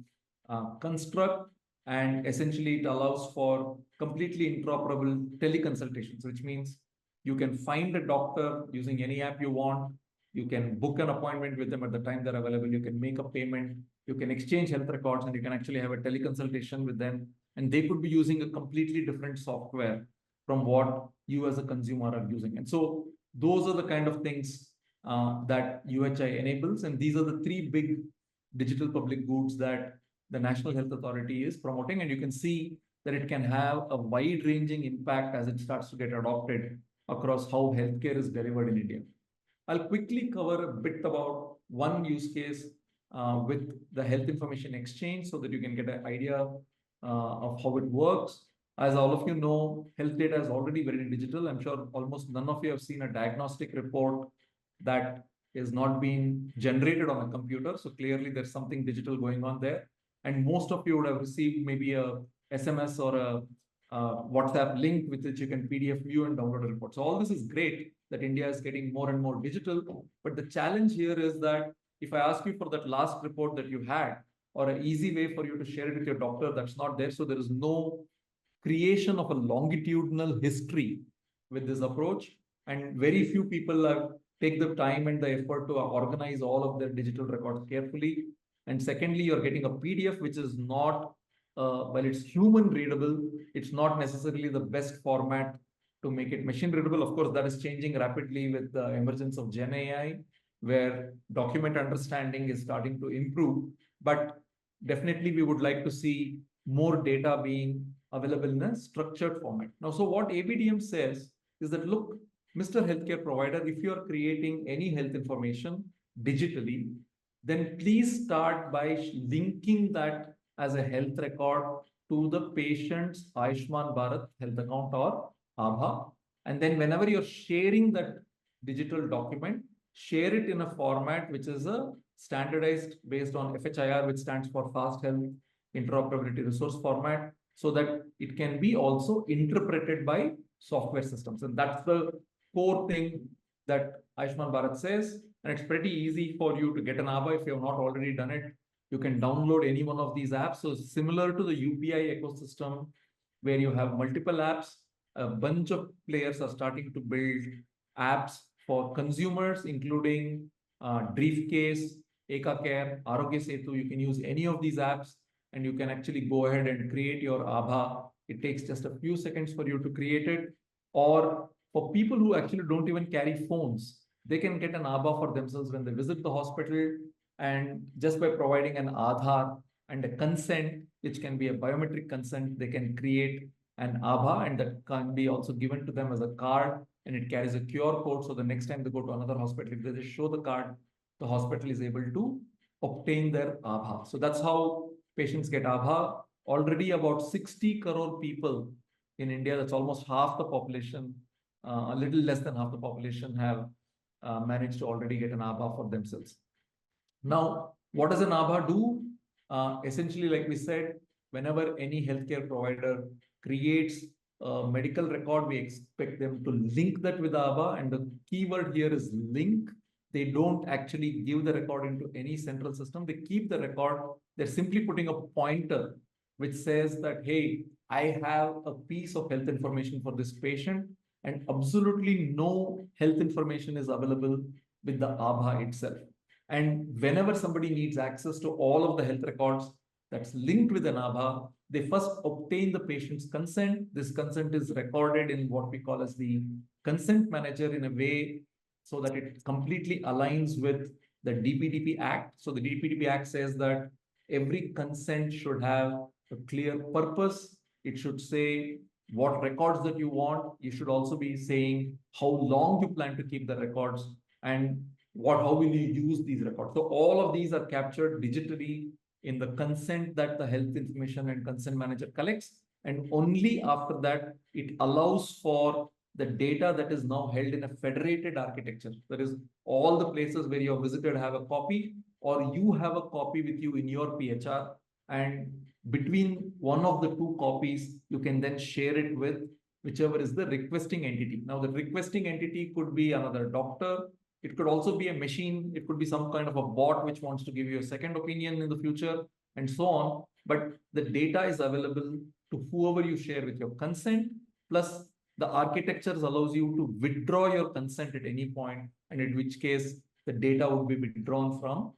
construct, and essentially it allows for completely interoperable teleconsultations, which means you can find a doctor using any app you want. You can book an appointment with them at the time they're available. You can make a payment. You can exchange health records, and you can actually have a teleconsultation with them. And they could be using a completely different software from what you as a consumer are using. And so those are the kind of things that UHI enables. And these are the three big digital public goods that the National Health Authority is promoting. And you can see that it can have a wide-ranging impact as it starts to get adopted across how healthcare is delivered in India. I'll quickly cover a bit about one use case with the Health Information Exchange so that you can get an idea of how it works. As all of you know, health data is already very digital. I'm sure almost none of you have seen a diagnostic report that is not being generated on a computer. So clearly there's something digital going on there. And most of you would have received maybe a SMS or a WhatsApp link with which you can PDF view and download a report. So all this is great that India is getting more and more digital. But the challenge here is that if I ask you for that last report that you had, or an easy way for you to share it with your doctor, that's not there. So there is no creation of a longitudinal history with this approach. And very few people have take the time and the effort to organize all of their digital records carefully. And secondly, you're getting a PDF, which is not, while it's human readable, it's not necessarily the best format to make it machine readable. Of course, that is changing rapidly with the emergence of Gen AI, where document understanding is starting to improve. But definitely, we would like to see more data being available in a structured format. Now, so what ABDM says is that, look, Mr. Healthcare Provider, if you are creating any health information digitally, then please start by linking that as a health record to the patient's Ayushman Bharat health account or Aadhaar. And then whenever you're sharing that digital document, share it in a format which is a standardized based on FHIR, which stands for Fast Health Interoperability Resource Format, so that it can be also interpreted by software systems. And that's the core thing that Ayushman Bharat says. And it's pretty easy for you to get an Aadhaar if you have not already done it. You can download any one of these apps. So similar to the UPI ecosystem, where you have multiple apps, a bunch of players are starting to build apps for consumers, including Briefcase, Eka Care, Arogya Setu. You can use any of these apps and you can actually go ahead and create your Aadhaar. It takes just a few seconds for you to create it. Or for people who actually don't even carry phones, they can get an Aadhaar for themselves when they visit the hospital. And just by providing an Aadhaar and a consent, which can be a biometric consent, they can create an Aadhaar, and that can be also given to them as a card, and it carries a QR code. So the next time they go to another hospital, if they just show the card, the hospital is able to obtain their Aadhaar. So that's how patients get Aadhaar. Already about 60 crore people in India, that's almost half the population, a little less than half the population have managed to already get an Aadhaar for themselves. Now, what does an Aadhaar do? Essentially, like we said, whenever any healthcare provider creates a medical record, we expect them to link that with Aadhaar. And the keyword here is link. They don't actually give the record into any central system. They keep the record. They're simply putting a pointer which says that, hey, I have a piece of health information for this patient, and absolutely no health information is available with the Aadhaar itself. And whenever somebody needs access to all of the health records that's linked with an Aadhaar, they first obtain the patient's consent. This consent is recorded in what we call as the consent manager in a way so that it completely aligns with the DPDP Act. So the DPDP Act says that every consent should have a clear purpose. It should say what records that you want. You should also be saying how long you plan to keep the records and how will you use these records. So all of these are captured digitally in the consent that the health information and consent manager collects. And only after that, it allows for the data that is now held in a federated architecture. That is, all the places where you have visited have a copy, or you have a copy with you in your PHR. And between one of the two copies, you can then share it with whichever is the requesting entity. Now, the requesting entity could be another doctor. It could also be a machine. It could be some kind of a bot which wants to give you a second opinion in the future, and so on. But the data is available to whoever you share with your consent, plus the architectures allows you to withdraw your consent at any point, and in which case the data would be withdrawn from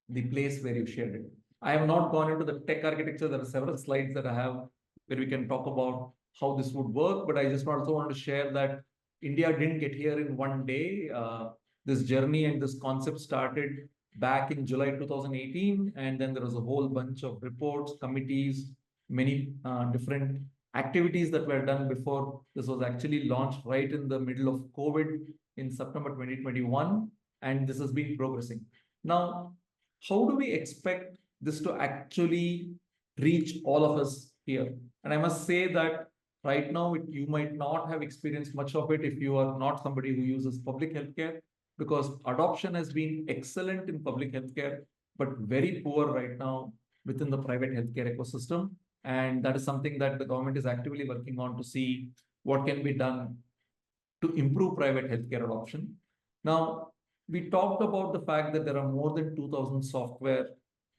the place where you shared it. I have not gone into the tech architecture. There are several slides that I have where we can talk about how this would work, but I just also want to share that India didn't get here in one day. This journey and this concept started back in July 2018, and then there was a whole bunch of reports, committees, many different activities that were done before this was actually launched right in the middle of COVID in September 2021, and this has been progressing. Now, how do we expect this to actually reach all of us here? And I must say that right now, you might not have experienced much of it if you are not somebody who uses public healthcare, because adoption has been excellent in public healthcare, but very poor right now within the private healthcare ecosystem. And that is something that the government is actively working on to see what can be done to improve private healthcare adoption. Now, we talked about the fact that there are more than 2,000 software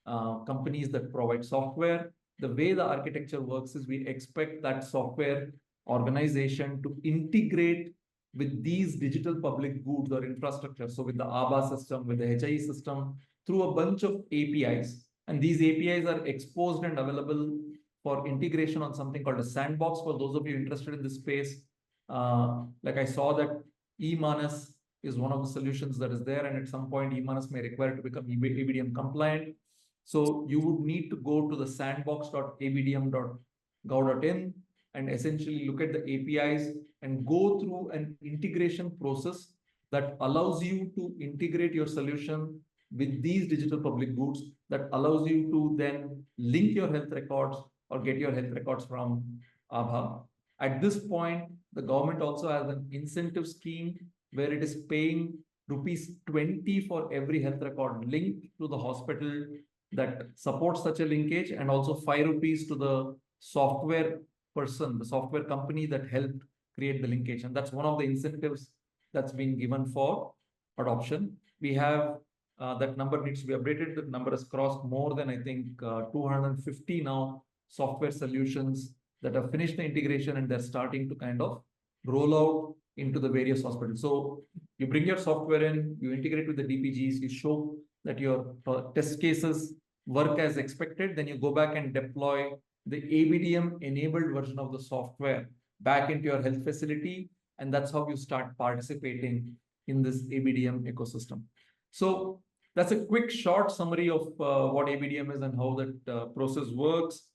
companies that provide software. The way the architecture works is we expect that software organization to integrate with these digital public goods or infrastructure. So with the ABA system, with the HIE system, through a bunch of APIs. And these APIs are exposed and available for integration on something called a sandbox. For those of you interested in this space, like I saw that eManas is one of the solutions that is there, and at some point eManas may require to become ABDM compliant. So you would need to go to the sandbox.abdm.gov.in and essentially look at the APIs and go through an integration process that allows you to integrate your solution with these digital public goods, that allows you to then link your health records or get your health records from ABHA. At this point, the government also has an incentive scheme where it is paying ₹20 for every health record linked to the hospital that supports such a linkage, and also ₹5 to the software person, the software company that helped create the linkage. And that's one of the incentives that's been given for adoption. We have that number needs to be updated. The number has crossed more than, I think, 250 now software solutions that have finished the integration, and they're starting to kind of roll out into the various hospitals. So you bring your software in, you integrate with the DPGs, you show that your test cases work as expected, then you go back and deploy the ABDM enabled version of the software back into your health facility. And that's how you start participating in this ABDM ecosystem. So that's a quick short summary of what ABDM is and how that process works.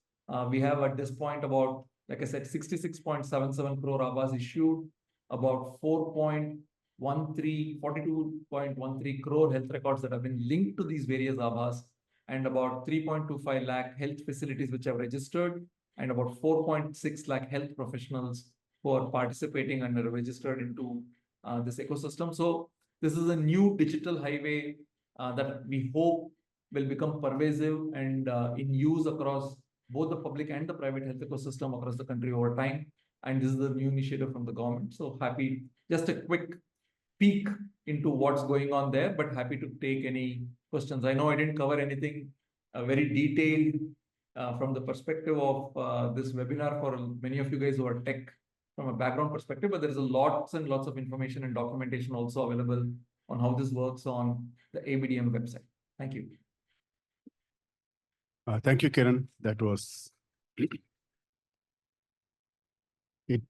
We have at this point about, like I said, 66.77 crore ABHAs issued, about 42.13 crore health records that have been linked to these various ABHAs, and about 3.25 lakh health facilities which have registered, and about 4.6 lakh health professionals who are participating and are registered into this ecosystem. So this is a new digital highway that we hope will become pervasive and in use across both the public and the private health ecosystem across the country over time. And this is a new initiative from the government. So happy, just a quick peek into what's going on there, but happy to take any questions. I know I didn't cover anything very detailed from the perspective of this webinar for many of you guys who are tech from a background perspective, but there is lots and lots of information and documentation also available on how this works on the ABDM website. Thank you. Thank you, Kiran. That was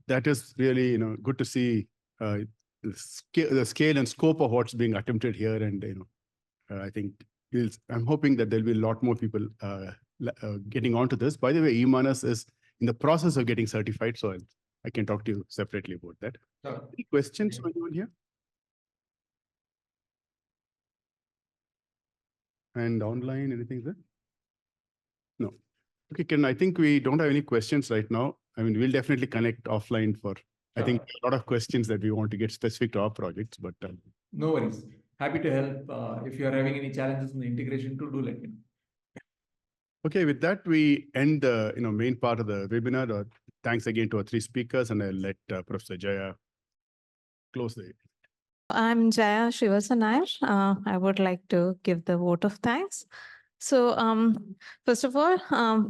that is really good to see the scale and scope of what's being attempted here, and I think I'm hoping that there'll be a lot more people getting onto this. By the way, eManas is in the process of getting certified, so I can talk to you separately about that. Sure. Any questions from anyone here? And online, anything there? No. Okay, Kiran, I think we don't have any questions right now. I mean, we'll definitely connect offline for, I think, a lot of questions that we want to get specific to our projects, but No worries. Happy to help. If you are having any challenges in the integration too, do let me know. okay, with that, we end the main part of the webinar. Thanks again to our three speakers, and I'll let Professor Jaya close the. I'm Jaya Srivastava Nair. I would like to give the vote of thanks. So, first of all,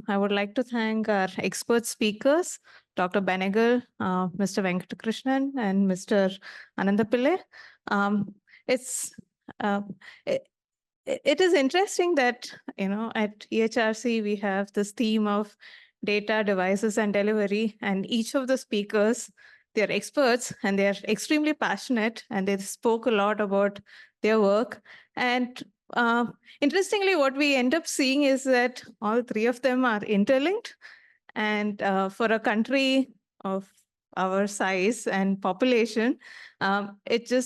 I would like to thank our expert speakers, Dr. Benegal, Mr. Venkatakrishnan, and Mr. Anandapillai. It's it is interesting that at EHRC we have this theme of data, devices, and delivery, and each of the speakers, they're experts and they're extremely passionate, and they spoke a lot about their work. And interestingly, what we end up seeing is that all three of them are interlinked. And for a country of our size and population, it's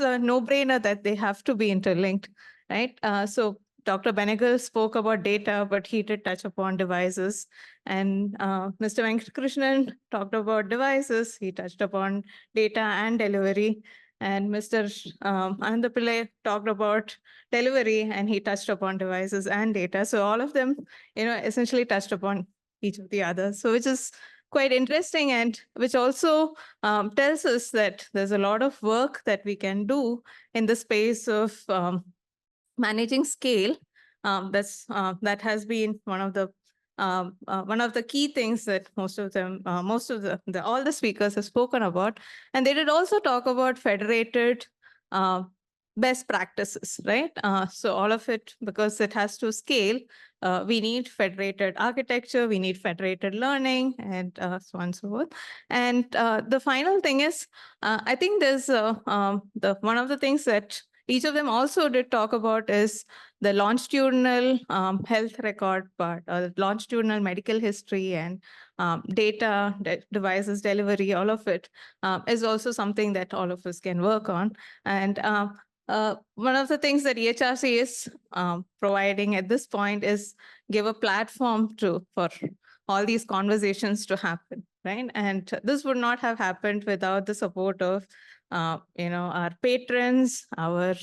a no-brainer that they have to be interlinked, right? So Dr. Benegal spoke about data, but he did touch upon devices. And Mr. Venkatakrishnan talked about devices. He touched upon data and delivery. And Mr. Anandapillai talked about delivery, and he touched upon devices and data. So all of them, essentially touched upon each of the others. So which is quite interesting, and which also tells us that there's a lot of work that we can do in the space of managing scale. That has been one of the key things that most of all the speakers have spoken about. And they did also talk about federated best practices, right? So all of it, because it has to scale, we need federated architecture, we need federated learning, and so on and so forth. And the final thing is, I think there's one of the things that each of them also did talk about is the longitudinal health record part, longitudinal medical history, and data, devices, delivery, all of it is also something that all of us can work on. And one of the things that EHRC is providing at this point is give a platform for all these conversations to happen, right? And this would not have happened without the support of our patrons, our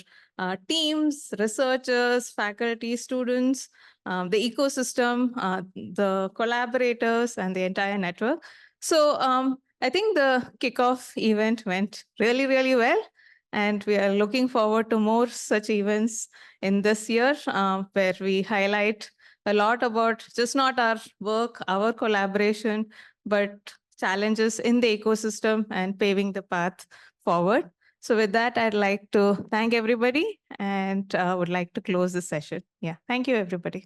teams, researchers, faculty, students, the ecosystem, the collaborators, and the entire network. So I think the kickoff event went really, really well. And we are looking forward to more such events in this year, where we highlight a lot about just not our work, our collaboration, but challenges in the ecosystem and paving the path forward. So with that, I'd like to thank everybody, and would like to close the session. Yeah, thank you, everybody.